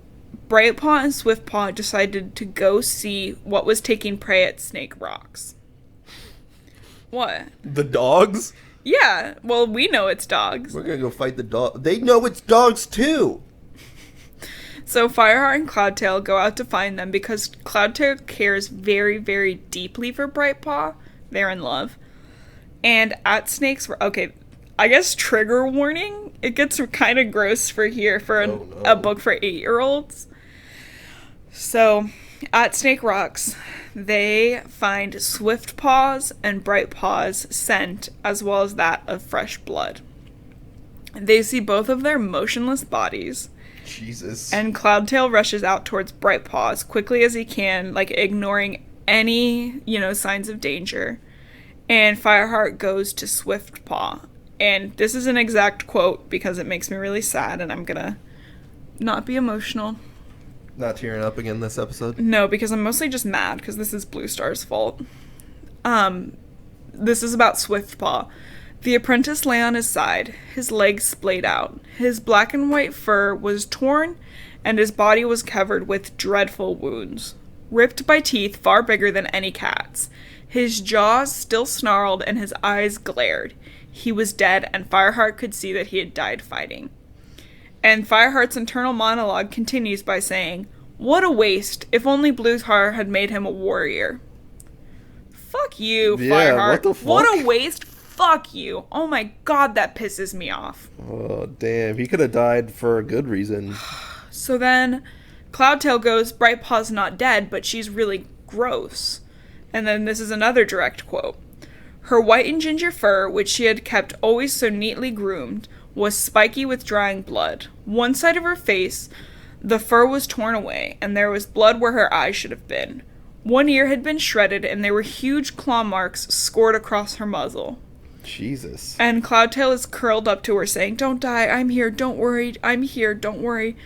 [SPEAKER 2] and Swiftpaw decided to go see what was taking prey at Snake Rocks. What?
[SPEAKER 1] The dogs?
[SPEAKER 2] Yeah, well, we know it's dogs.
[SPEAKER 1] We're gonna go fight the dog. They know it's dogs, too!
[SPEAKER 2] So Fireheart and Cloudtail go out to find them because Cloudtail cares very, very deeply for Brightpaw. They're in love. And at Snake's... Okay, I guess trigger warning. It gets kind of gross for a book for 8-year-olds. So, at Snake Rocks, they find Swiftpaw's and Brightpaw's scent, as well as that of fresh blood. They see both of their motionless bodies.
[SPEAKER 1] Jesus.
[SPEAKER 2] And Cloudtail rushes out towards Brightpaw as quickly as he can, like ignoring any, signs of danger. And Fireheart goes to Swiftpaw. And this is an exact quote because it makes me really sad and I'm gonna not be emotional.
[SPEAKER 1] Not tearing up again this episode?
[SPEAKER 2] No, because I'm mostly just mad because this is Blue Star's fault. This is about Swiftpaw. The apprentice lay on his side, his legs splayed out. His black and white fur was torn, and his body was covered with dreadful wounds, ripped by teeth far bigger than any cat's. His jaws still snarled, and his eyes glared. He was dead, and Fireheart could see that he had died fighting. And Fireheart's internal monologue continues by saying, "What a waste, if only Blueheart had made him a warrior." Fuck you, Fireheart.
[SPEAKER 1] What the fuck?
[SPEAKER 2] What a waste. Fuck you. Oh my god, that pisses me off.
[SPEAKER 1] Oh, damn. He could have died for a good reason.
[SPEAKER 2] So then, Cloudtail goes, Brightpaw's not dead, but she's really gross. And then this is another direct quote. Her white and ginger fur, which she had kept always so neatly groomed, was spiky with drying blood. One side of her face, the fur was torn away, and there was blood where her eyes should have been. One ear had been shredded, and there were huge claw marks scored across her muzzle.
[SPEAKER 1] Jesus.
[SPEAKER 2] And Cloudtail is curled up to her saying, "Don't die, I'm here, don't worry, I'm here, don't worry."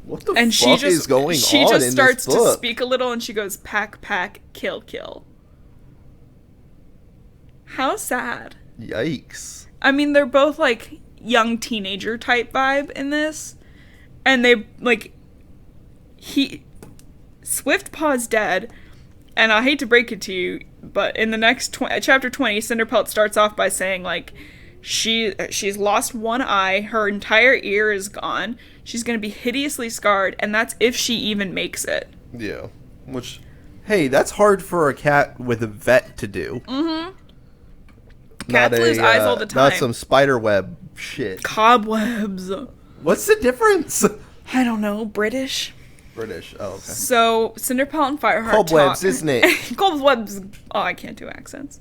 [SPEAKER 1] What the
[SPEAKER 2] And
[SPEAKER 1] fuck is going on in this book?
[SPEAKER 2] She just starts to speak a little and she goes, "Pack, pack, kill, kill." How sad.
[SPEAKER 1] Yikes.
[SPEAKER 2] I mean, they're both, like, young teenager type vibe in this. And they, like, Swiftpaw's dead. And I hate to break it to you, but in the next chapter 20, Cinderpelt starts off by saying, like, she's lost one eye, her entire ear is gone, she's gonna be hideously scarred, and that's if she even makes it.
[SPEAKER 1] Yeah. Which,
[SPEAKER 3] hey, that's hard for a cat with a vet to do.
[SPEAKER 2] Mm-hmm. Cats lose eyes all the time.
[SPEAKER 1] Not some spiderweb shit.
[SPEAKER 2] Cobwebs.
[SPEAKER 3] What's the difference?
[SPEAKER 2] I don't know, British.
[SPEAKER 1] British. Oh, okay.
[SPEAKER 2] So, Cinderpelt and Fireheart
[SPEAKER 3] Cobwebs, isn't it?
[SPEAKER 2] Cobwebs. Oh, I can't do accents.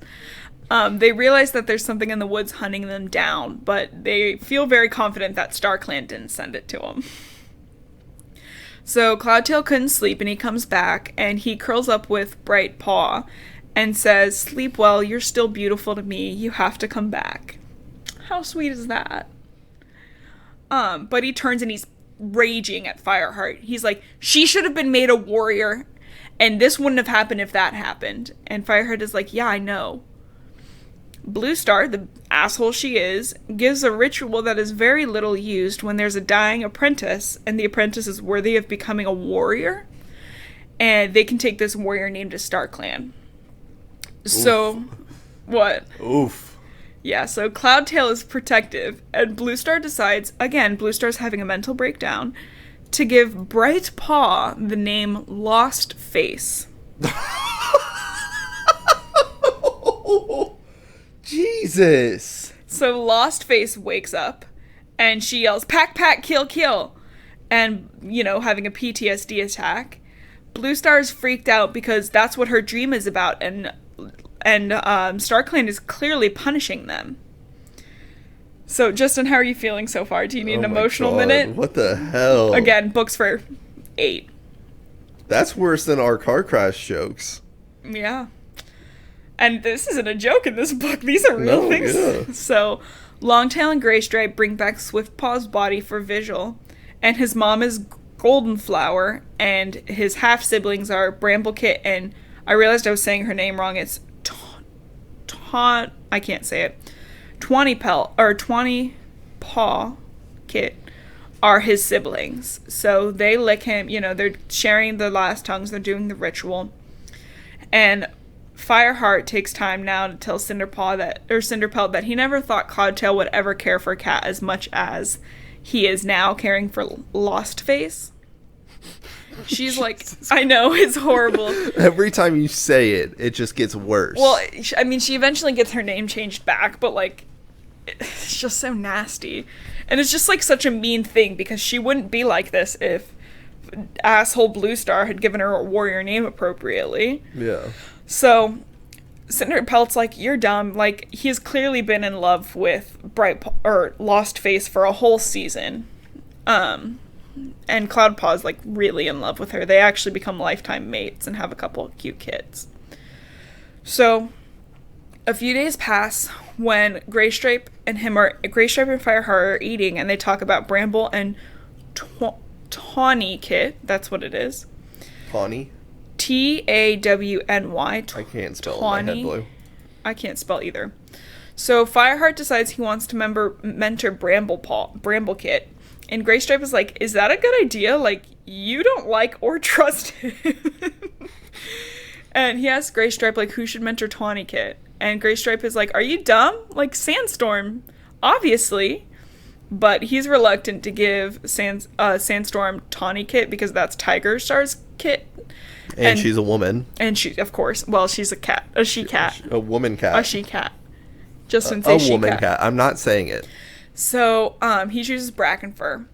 [SPEAKER 2] They realize that there's something in the woods hunting them down, but they feel very confident that StarClan didn't send it to them. So Cloudtail couldn't sleep, and he comes back, and he curls up with Bright Paw and says, "Sleep well, you're still beautiful to me, you have to come back." How sweet is that? But he turns and he's raging at Fireheart. He's like, "She should have been made a warrior, and this wouldn't have happened if that happened." And Fireheart is like, "Yeah, I know." Blue Star, the asshole she is, gives a ritual that is very little used when there's a dying apprentice, and the apprentice is worthy of becoming a warrior, and they can take this warrior named as StarClan. So, what?
[SPEAKER 1] Oof.
[SPEAKER 2] Yeah, so Cloudtail is protective, and Blue Star decides, again, Blue Star's having a mental breakdown, to give Bright Paw the name Lost Face.
[SPEAKER 1] Jesus.
[SPEAKER 2] So Lost Face wakes up, and she yells, "Pack, pack, kill, kill!" And, having a PTSD attack. Blue Star is freaked out because that's what her dream is about, and StarClan is clearly punishing them. So, Justin, how are you feeling so far? Do you need an emotional minute?
[SPEAKER 1] What the hell?
[SPEAKER 2] Again, books for 8.
[SPEAKER 1] That's worse than our car crash jokes.
[SPEAKER 2] Yeah. And this isn't a joke in this book. These are real things.
[SPEAKER 1] Yeah.
[SPEAKER 2] So, Longtail and Graystripe bring back Swiftpaw's body for Vigil, and his mom is Goldenflower, and his half-siblings are Bramblekit, and I realized I was saying her name wrong. It's I can't say it. Tawny Paw Kit are his siblings. So they lick him, they're sharing the last tongues, they're doing the ritual. And Fireheart takes time now to tell Cinderpelt that he never thought Cloudtail would ever care for a cat as much as he is now caring for Lost Face. She's like, I know, it's horrible.
[SPEAKER 1] Every time you say it, it just gets worse.
[SPEAKER 2] Well, I mean, she eventually gets her name changed back, but, like, it's just so nasty. And it's just, like, such a mean thing, because she wouldn't be like this if asshole Blue Star had given her a warrior name appropriately.
[SPEAKER 1] Yeah.
[SPEAKER 2] So, Cinderpelt's like, "You're dumb." Like, he has clearly been in love with Lost Face for a whole season. And Cloudpaw's, like, really in love with her. They actually become lifetime mates and have a couple of cute kids. So, a few days pass when Graystripe and Fireheart are eating, and they talk about Bramble and Tawny Kit. That's what it is.
[SPEAKER 1] Tawny?
[SPEAKER 2] Tawny.
[SPEAKER 1] I can't spell in my head blue.
[SPEAKER 2] I can't spell either. So Fireheart decides he wants to mentor Bramblekit. And Graystripe is like, "Is that a good idea? Like, you don't like or trust him." And he asks Graystripe, like, who should mentor Tawny Kit? And Graystripe is like, "Are you dumb? Like, Sandstorm, obviously." But he's reluctant to give Sandstorm Tawny Kit because that's Tiger Star's kit.
[SPEAKER 1] And she's a woman.
[SPEAKER 2] And she, of course, well, she's a cat. A she-cat.
[SPEAKER 1] A woman cat.
[SPEAKER 2] A she-cat. Justin say she-cat.
[SPEAKER 1] A woman cat. I'm not saying it.
[SPEAKER 2] So, he chooses Brackenfur.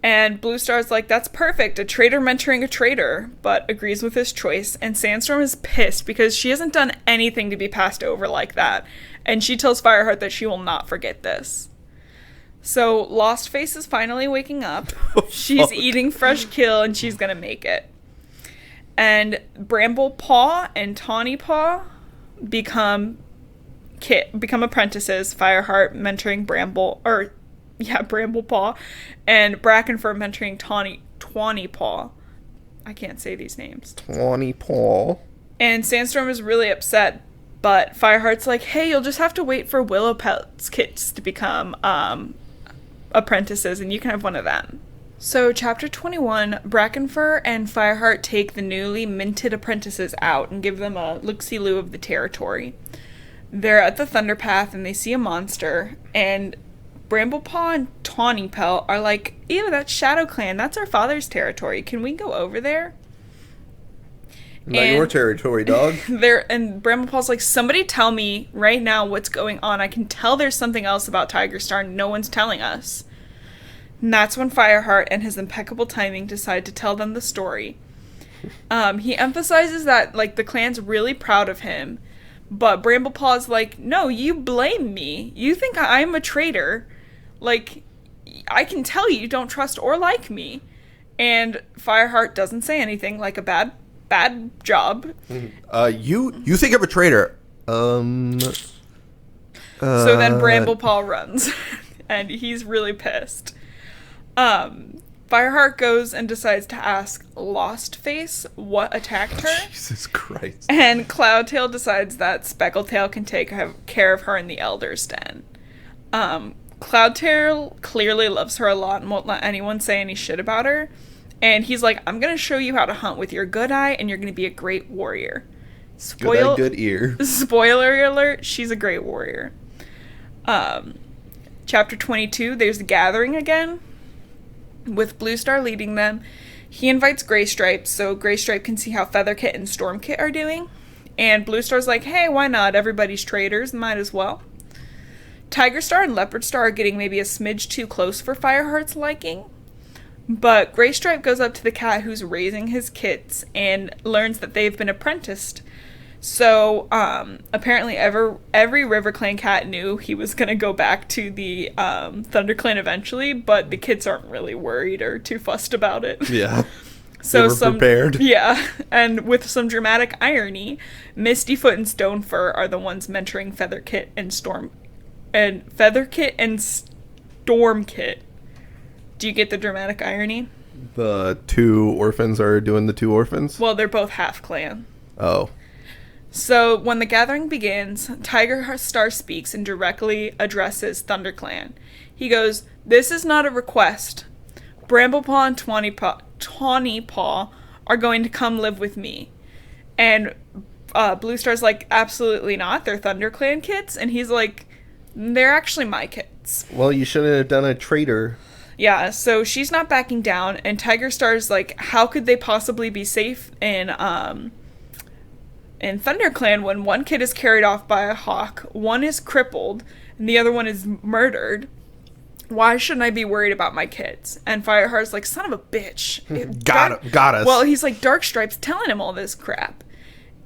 [SPEAKER 2] And Blue Star's like, "That's perfect, a traitor mentoring a traitor," but agrees with his choice. And Sandstorm is pissed because she hasn't done anything to be passed over like that. And she tells Fireheart that she will not forget this. So, Lost Face is finally waking up. She's eating fresh kill, and she's gonna make it. And Bramble Paw and Tawny Paw become become apprentices. Fireheart mentoring Bramblepaw, and Brackenfur mentoring Tawnypaw. I can't say these names.
[SPEAKER 1] Tawnypaw.
[SPEAKER 2] And Sandstorm is really upset, but Fireheart's like, hey, you'll just have to wait for Willowpelt's kits to become apprentices, and you can have one of them. So, Chapter 21, Brackenfur and Fireheart take the newly minted apprentices out and give them a look-see-loo of the territory. They're at the Thunderpath, and they see a monster, and Bramblepaw and Tawnypelt are like, ew, that's Shadow Clan, that's our father's territory, can we go over there?
[SPEAKER 1] Not your territory, dog.
[SPEAKER 2] And Bramblepaw's like, somebody tell me right now what's going on. I can tell there's something else about Tigerstar and no one's telling us. And that's when Fireheart and his impeccable timing decide to tell them the story. He emphasizes that, like, the clan's really proud of him. But Bramblepaw's like, no, you blame me. You think I'm a traitor. Like, I can tell you don't trust or like me. And Fireheart doesn't say anything, like a bad job.
[SPEAKER 3] You think I'm a traitor.
[SPEAKER 2] So then Bramblepaw runs. And he's really pissed. Fireheart goes and decides to ask Lostface what attacked her.
[SPEAKER 1] Jesus Christ.
[SPEAKER 2] And Cloudtail decides that Speckletail can take care of her in the Elder's Den. Cloudtail clearly loves her a lot and won't let anyone say any shit about her. And he's like, I'm going to show you how to hunt with your good eye, and you're going to be a great warrior.
[SPEAKER 1] Good eye, good ear.
[SPEAKER 2] Spoiler alert, she's a great warrior. Chapter 22, there's the gathering again, with Bluestar leading them. He invites Graystripe, so Graystripe can see how Featherkit and Stormkit are doing. And Bluestar's like, hey, why not? Everybody's traders, might as well. Tigerstar and Leopardstar are getting maybe a smidge too close for Fireheart's liking. But Graystripe goes up to the cat who's raising his kits and learns that they've been apprenticed. So, apparently every River Clan cat knew he was going to go back to the Thunder Clan eventually, but the kids aren't really worried or too fussed about it.
[SPEAKER 1] Yeah.
[SPEAKER 2] So
[SPEAKER 1] they were prepared.
[SPEAKER 2] Yeah, and with some dramatic irony, Mistyfoot and Stonefur are the ones mentoring Featherkit and Stormkit. Do you get the dramatic irony?
[SPEAKER 1] The two orphans are doing the two orphans?
[SPEAKER 2] Well, they're both half clan.
[SPEAKER 1] Oh.
[SPEAKER 2] So, when the gathering begins, Tigerstar speaks and directly addresses ThunderClan. He goes, this is not a request. Bramblepaw and Tawnypaw are going to come live with me. And Bluestar's like, absolutely not. They're ThunderClan kids. And he's like, they're actually my kids.
[SPEAKER 1] Well, you shouldn't have done a traitor.
[SPEAKER 2] Yeah, so she's not backing down. And Tigerstar's like, how could they possibly be safe in ThunderClan when one kid is carried off by a hawk, one is crippled, and the other one is murdered? Why shouldn't I be worried about my kids? And Fireheart's like, son of a bitch.
[SPEAKER 3] Got us.
[SPEAKER 2] Well, he's like, Darkstripe's telling him all this crap.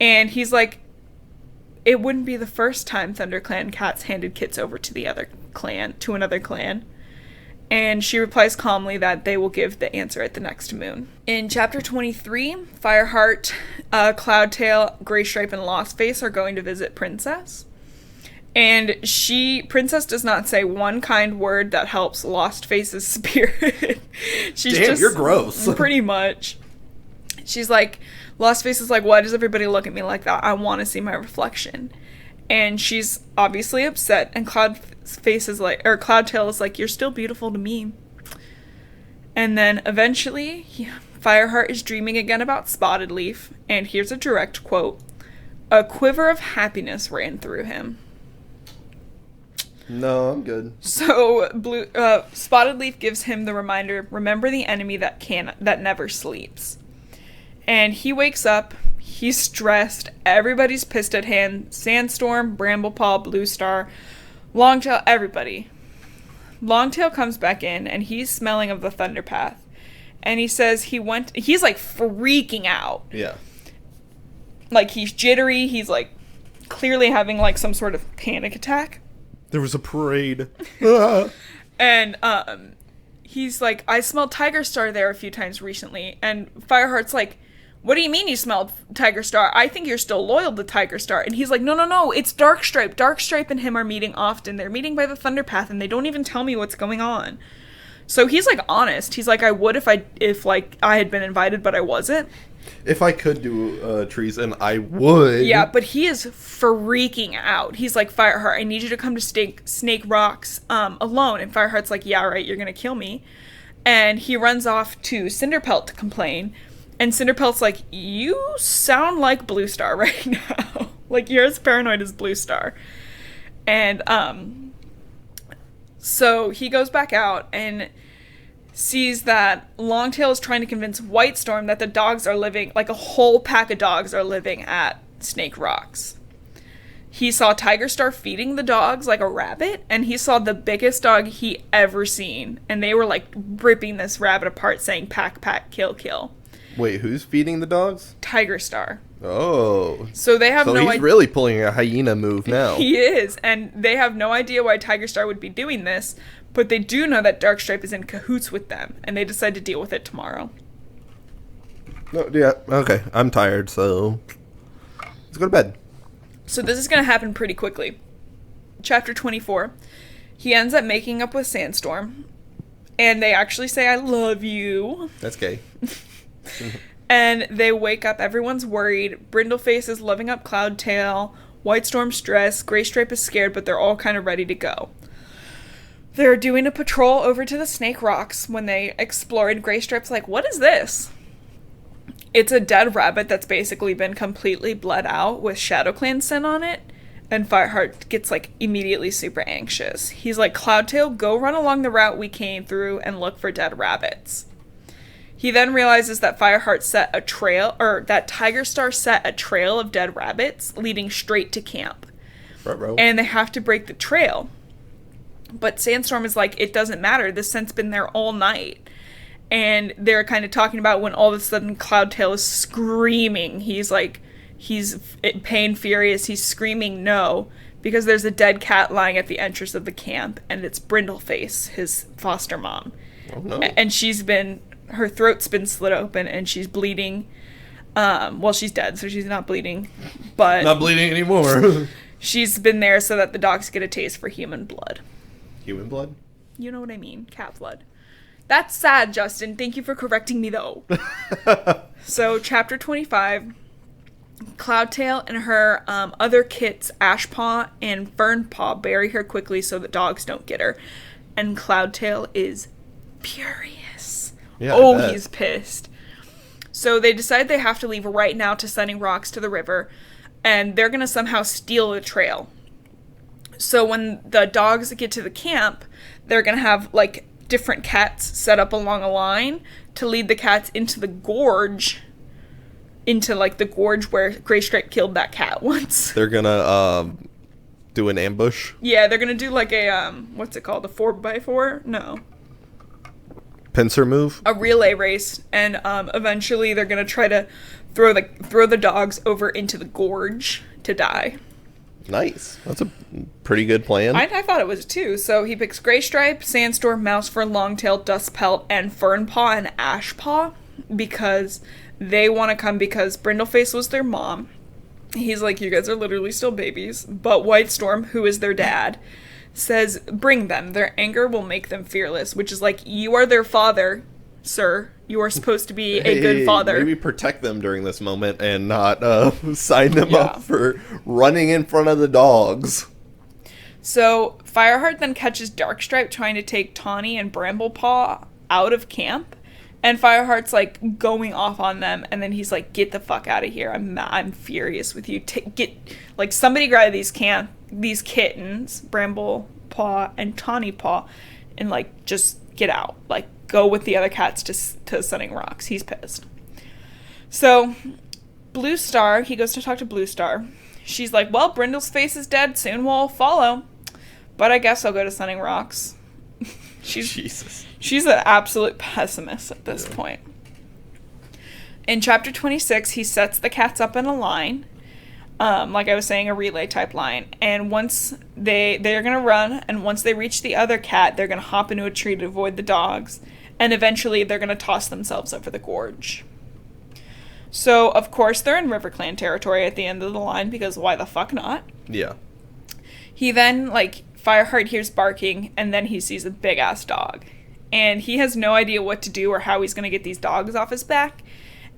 [SPEAKER 2] And he's like, it wouldn't be the first time ThunderClan cats handed kits over to another clan. And she replies calmly that they will give the answer at the next moon. In Chapter 23, Fireheart, Cloudtail, Graystripe, and Lostface are going to visit Princess. And Princess does not say one kind word that helps Lostface's spirit.
[SPEAKER 1] Damn, you're gross.
[SPEAKER 2] Pretty much. She's like, Lostface is like, why does everybody look at me like that? I want to see my reflection. And she's obviously upset, and Cloudtail is like, you're still beautiful to me. And then eventually, Fireheart is dreaming again about Spotted Leaf, and here's a direct quote. A quiver of happiness ran through him.
[SPEAKER 1] No, I'm good.
[SPEAKER 2] So, Spotted Leaf gives him the reminder, remember the enemy that never sleeps. And he wakes up. He's stressed. Everybody's pissed at him. Sandstorm, Bramblepaw, Bluestar, Longtail, everybody. Longtail comes back in, and he's smelling of the Thunderpath. And he says he's like freaking out.
[SPEAKER 1] Yeah.
[SPEAKER 2] Like, he's jittery. He's like clearly having like some sort of panic attack.
[SPEAKER 1] There was a parade.
[SPEAKER 2] And he's like, I smelled Tigerstar there a few times recently. And Fireheart's like, what do you mean you smelled Tiger Star? I think you're still loyal to Tiger Star. And he's like, no, it's Darkstripe. Darkstripe and him are meeting often. They're meeting by the Thunder Path, and they don't even tell me what's going on. So he's, like, honest. He's like, I would if I had been invited, but I wasn't.
[SPEAKER 1] If I could do treason, I would.
[SPEAKER 2] Yeah, but he is freaking out. He's like, Fireheart, I need you to come to Snake Rocks alone. And Fireheart's like, yeah, right, you're going to kill me. And he runs off to Cinderpelt to complain. And Cinderpelt's like, you sound like Blue Star right now. Like, you're as paranoid as Blue Star. And so he goes back out and sees that Longtail is trying to convince Whitestorm that the dogs are living, like a whole pack of dogs are living at Snake Rocks. He saw Tiger Star feeding the dogs like a rabbit, and he saw the biggest dog he ever seen. And they were like ripping this rabbit apart saying, pack, pack, kill, kill.
[SPEAKER 1] Wait, who's feeding the dogs?
[SPEAKER 2] Tiger Star.
[SPEAKER 1] Oh.
[SPEAKER 2] So they have
[SPEAKER 1] so
[SPEAKER 2] no idea.
[SPEAKER 1] he's really pulling a hyena move now.
[SPEAKER 2] He is, and they have no idea why Tiger Star would be doing this, but they do know that Darkstripe is in cahoots with them, and they decide to deal with it tomorrow.
[SPEAKER 1] No, yeah, okay. I'm tired, so let's go to bed.
[SPEAKER 2] So this is going to happen pretty quickly. Chapter 24. He ends up making up with Sandstorm, and they actually say, I love you.
[SPEAKER 1] That's gay.
[SPEAKER 2] And they wake up, everyone's worried, Brindleface is loving up Cloudtail, Whitestorm's stressed, Graystripe is scared, but they're all kind of ready to go. They're doing a patrol over to the Snake Rocks when they explore, and Graystripe's like, what is this? It's a dead rabbit that's basically been completely bled out with ShadowClan scent on it, and Fireheart gets, like, immediately super anxious. He's like, Cloudtail, go run along the route we came through and look for dead rabbits. He then realizes that Fireheart set a trail, or that Tiger Star set a trail of dead rabbits leading straight to camp.
[SPEAKER 1] Ruh-roh.
[SPEAKER 2] And they have to break the trail. But Sandstorm is like, it doesn't matter, the scent's been there all night. And they're kind of talking about when all of a sudden Cloudtail is screaming. He's like, he's pain furious, he's screaming no, because there's a dead cat lying at the entrance of the camp, and it's Brindleface, his foster mom.
[SPEAKER 1] Oh no.
[SPEAKER 2] And her throat's been slit open and she's bleeding. Well, she's dead, so she's not bleeding. But
[SPEAKER 1] not bleeding anymore.
[SPEAKER 2] she's been there so that the dogs get a taste for human blood.
[SPEAKER 1] Human blood?
[SPEAKER 2] You know what I mean. Cat blood. That's sad, Justin. Thank you for correcting me, though. So, chapter 25. Cloudtail and her other kits, Ashpaw and Fernpaw, bury her quickly so the dogs don't get her. And Cloudtail is furious. Yeah, he's pissed. So they decide they have to leave right now to Sunning Rocks to the river, and they're going to somehow steal the trail. So when the dogs get to the camp, they're going to have, like, different cats set up along a line to lead the cats into the gorge, the gorge where Graystripe killed that cat once.
[SPEAKER 1] They're going to do an ambush?
[SPEAKER 2] Yeah, they're going to do, like, a, what's it called, a 4x4? No.
[SPEAKER 1] Pincer move?
[SPEAKER 2] A relay race, and eventually they're gonna try to throw the dogs over into the gorge to die.
[SPEAKER 1] Nice. That's a pretty good plan.
[SPEAKER 2] I thought it was too. So he picks Graystripe, Sandstorm, Mousefur, Longtail, Dustpelt, and Fernpaw and Ashpaw because they want to come because Brindleface was their mom. He's like, you guys are literally still babies. But Whitestorm, who is their dad, says, bring them. Their anger will make them fearless, which is like, you are their father, sir. You are supposed to be a good father.
[SPEAKER 1] Maybe protect them during this moment and not sign them up for running in front of the dogs.
[SPEAKER 2] So Fireheart then catches Darkstripe trying to take Tawny and Bramblepaw out of camp. And Fireheart's like going off on them, and then he's like, "Get the fuck out of here! I'm furious with you. Somebody grab these kittens, Bramblepaw and Tawnypaw, and like just get out. Like go with the other cats to Sunning Rocks." He's pissed. So Blue Star, he goes to talk to Blue Star. She's like, "Well, Brindle's face is dead. Soon we'll follow, but I guess I'll go to Sunning Rocks."
[SPEAKER 1] Jesus.
[SPEAKER 2] She's an absolute pessimist at this point. In chapter 26, he sets the cats up in a line. Like I was saying, a relay type line. And once they're going to run, and once they reach the other cat, they're going to hop into a tree to avoid the dogs. And eventually they're going to toss themselves over the gorge. So, of course, they're in RiverClan territory at the end of the line, because why the fuck not?
[SPEAKER 1] Yeah.
[SPEAKER 2] He then, Fireheart hears barking, and then he sees a big-ass dog. And he has no idea what to do or how he's going to get these dogs off his back.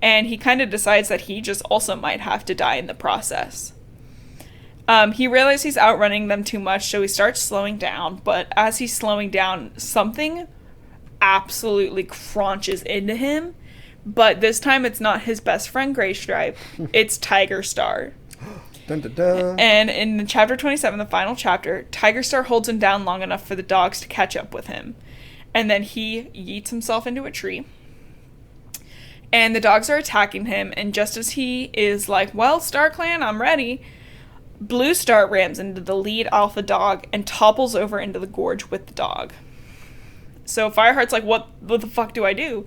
[SPEAKER 2] And he kind of decides that he just also might have to die in the process. He realizes he's outrunning them too much, so he starts slowing down. But as he's slowing down, something absolutely crunches into him. But this time it's not his best friend Graystripe, it's Tiger Star.
[SPEAKER 3] Dun, dun, dun.
[SPEAKER 2] And in chapter 27, the final chapter, Tiger Star holds him down long enough for the dogs to catch up with him. And then he yeets himself into a tree. And the dogs are attacking him, and just as he is like, well, StarClan, I'm ready, Blue Star rams into the lead alpha dog and topples over into the gorge with the dog. So Fireheart's like, what the fuck do I do?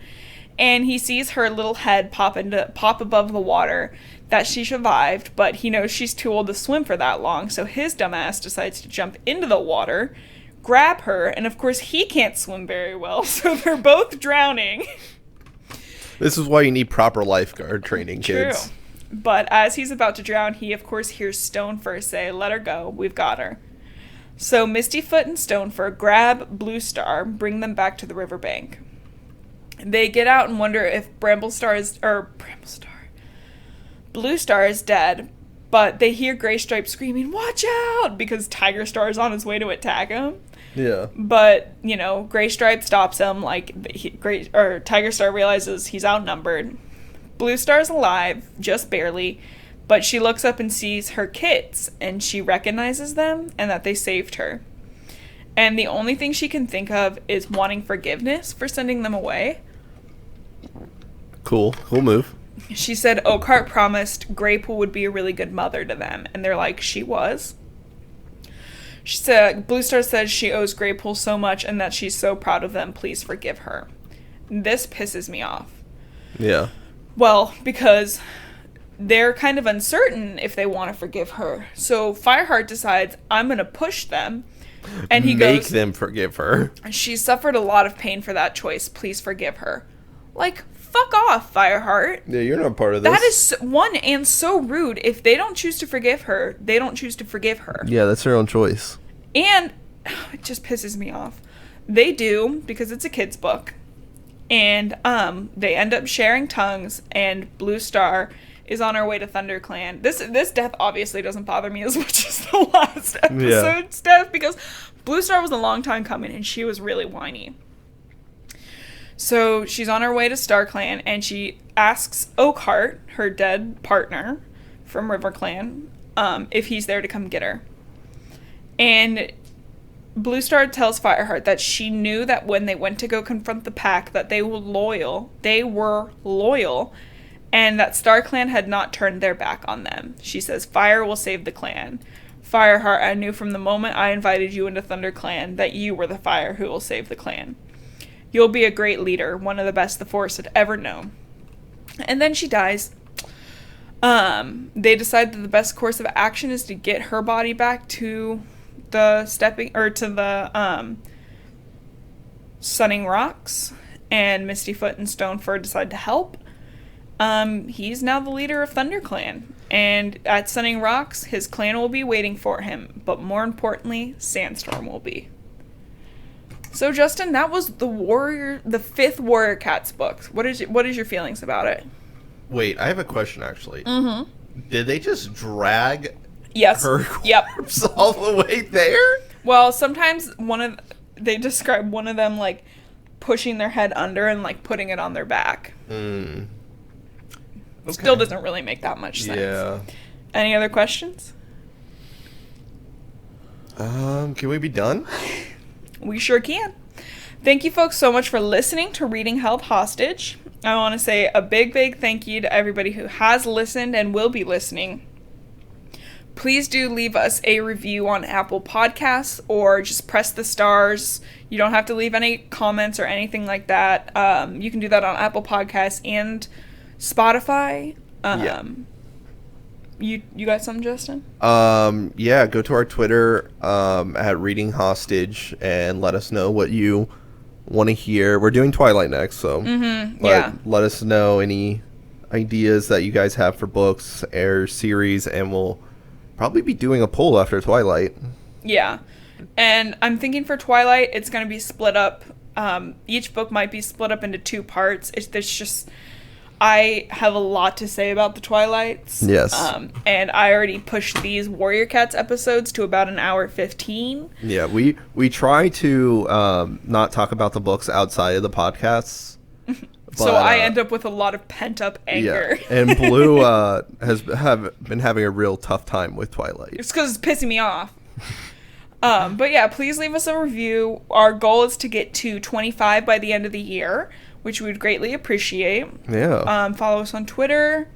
[SPEAKER 2] And he sees her little head pop above the water, that she survived, but he knows she's too old to swim for that long, so his dumbass decides to jump into the water, grab her, and of course he can't swim very well, so they're both drowning.
[SPEAKER 1] This is why you need proper lifeguard training, kids.
[SPEAKER 2] True. But as he's about to drown, he of course hears Stonefur say, let her go, we've got her. So Mistyfoot and Stonefur grab Blue Star, bring them back to the riverbank. They get out and wonder if Blue Star is dead, but they hear Graystripe screaming, watch out, because Tiger Star is on his way to attack him.
[SPEAKER 1] Yeah.
[SPEAKER 2] But, Graystripe stops him, Tiger Star realizes he's outnumbered. Blue Star's alive, just barely, but she looks up and sees her kids, and she recognizes them, and that they saved her. And the only thing she can think of is wanting forgiveness for sending them away.
[SPEAKER 1] Cool move.
[SPEAKER 2] She said Oakhart promised Graypool would be a really good mother to them, and they're like, she was. She said, Blue Star says she owes Graypool so much and that she's so proud of them, please forgive her. This pisses me off.
[SPEAKER 1] Yeah.
[SPEAKER 2] Well, because they're kind of uncertain if they want to forgive her. So Fireheart decides, I'm going to push them. And he
[SPEAKER 1] Make
[SPEAKER 2] goes,
[SPEAKER 1] them forgive her.
[SPEAKER 2] she suffered a lot of pain for that choice. Please forgive her. Fuck off, Fireheart.
[SPEAKER 1] Yeah, you're not part of this.
[SPEAKER 2] That is, one, and so rude. If they don't choose to forgive her, they don't choose to forgive her.
[SPEAKER 1] Yeah, that's her own choice.
[SPEAKER 2] And it just pisses me off. They do, because it's a kid's book. And they end up sharing tongues, and Blue Star is on her way to ThunderClan. This death obviously doesn't bother me as much as the last episode's death, because Blue Star was a long time coming, and she was really whiny. So she's on her way to StarClan, and she asks Oakhart, her dead partner from RiverClan, if he's there to come get her. And Blue Star tells Fireheart that she knew that when they went to go confront the pack, that they were loyal, and that StarClan had not turned their back on them. She says, fire will save the clan. Fireheart, I knew from the moment I invited you into ThunderClan that you were the fire who will save the clan. You'll be a great leader, one of the best the Force had ever known. And then she dies. They decide that the best course of action is to get her body back to the Sunning Rocks, and Mistyfoot and Stonefur decide to help. He's now the leader of ThunderClan, and at Sunning Rocks, his clan will be waiting for him, but more importantly, Sandstorm will be. So, Justin, that was the fifth Warrior Cats book. What is your feelings about it?
[SPEAKER 1] Wait, I have a question, actually.
[SPEAKER 2] Mm-hmm.
[SPEAKER 1] Did they just drag
[SPEAKER 2] her
[SPEAKER 1] corpse all the way there?
[SPEAKER 2] Well, sometimes they describe one of them, pushing their head under and, putting it on their back.
[SPEAKER 1] Okay.
[SPEAKER 2] Still doesn't really make that much sense.
[SPEAKER 1] Yeah.
[SPEAKER 2] Any other questions?
[SPEAKER 1] Can we be done?
[SPEAKER 2] We sure can. Thank you folks so much for listening to Reading Held Hostage. I want to say a big, big thank you to everybody who has listened and will be listening. Please do leave us a review on Apple Podcasts or just press the stars. You don't have to leave any comments or anything like that. You can do that on Apple Podcasts and Spotify.
[SPEAKER 1] Yeah.
[SPEAKER 2] You got something, Justin?
[SPEAKER 1] Yeah, go to our Twitter at Reading Hostage and let us know what you want to hear. We're doing Twilight next, so
[SPEAKER 2] Yeah.
[SPEAKER 1] let us know any ideas that you guys have for books or series, and we'll probably be doing a poll after Twilight.
[SPEAKER 2] Yeah. And I'm thinking for Twilight, it's going to be split up. Each book might be split up into 2 parts. I have a lot to say about the Twilights.
[SPEAKER 1] Yes.
[SPEAKER 2] And I already pushed these Warrior Cats episodes to about an hour 15.
[SPEAKER 1] Yeah, we try to not talk about the books outside of the podcasts.
[SPEAKER 2] So I end up with a lot of pent-up anger.
[SPEAKER 1] Yeah, and Blue has been having a real tough time with Twilight.
[SPEAKER 2] It's because it's pissing me off. But yeah, please leave us a review. Our goal is to get to 25 by the end of the year, which we would greatly appreciate.
[SPEAKER 1] Yeah.
[SPEAKER 2] Follow us on Twitter.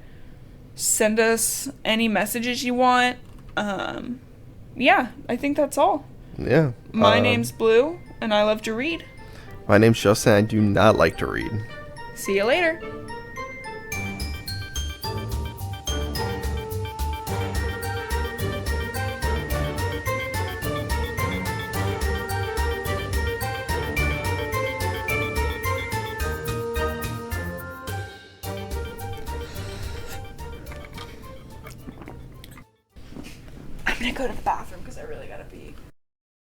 [SPEAKER 2] Send us any messages you want. Yeah, I think that's all.
[SPEAKER 1] Yeah.
[SPEAKER 2] My name's Blue, and I love to read.
[SPEAKER 1] My name's Justin. I do not like to read.
[SPEAKER 2] See you later. I'm gonna go to the bathroom.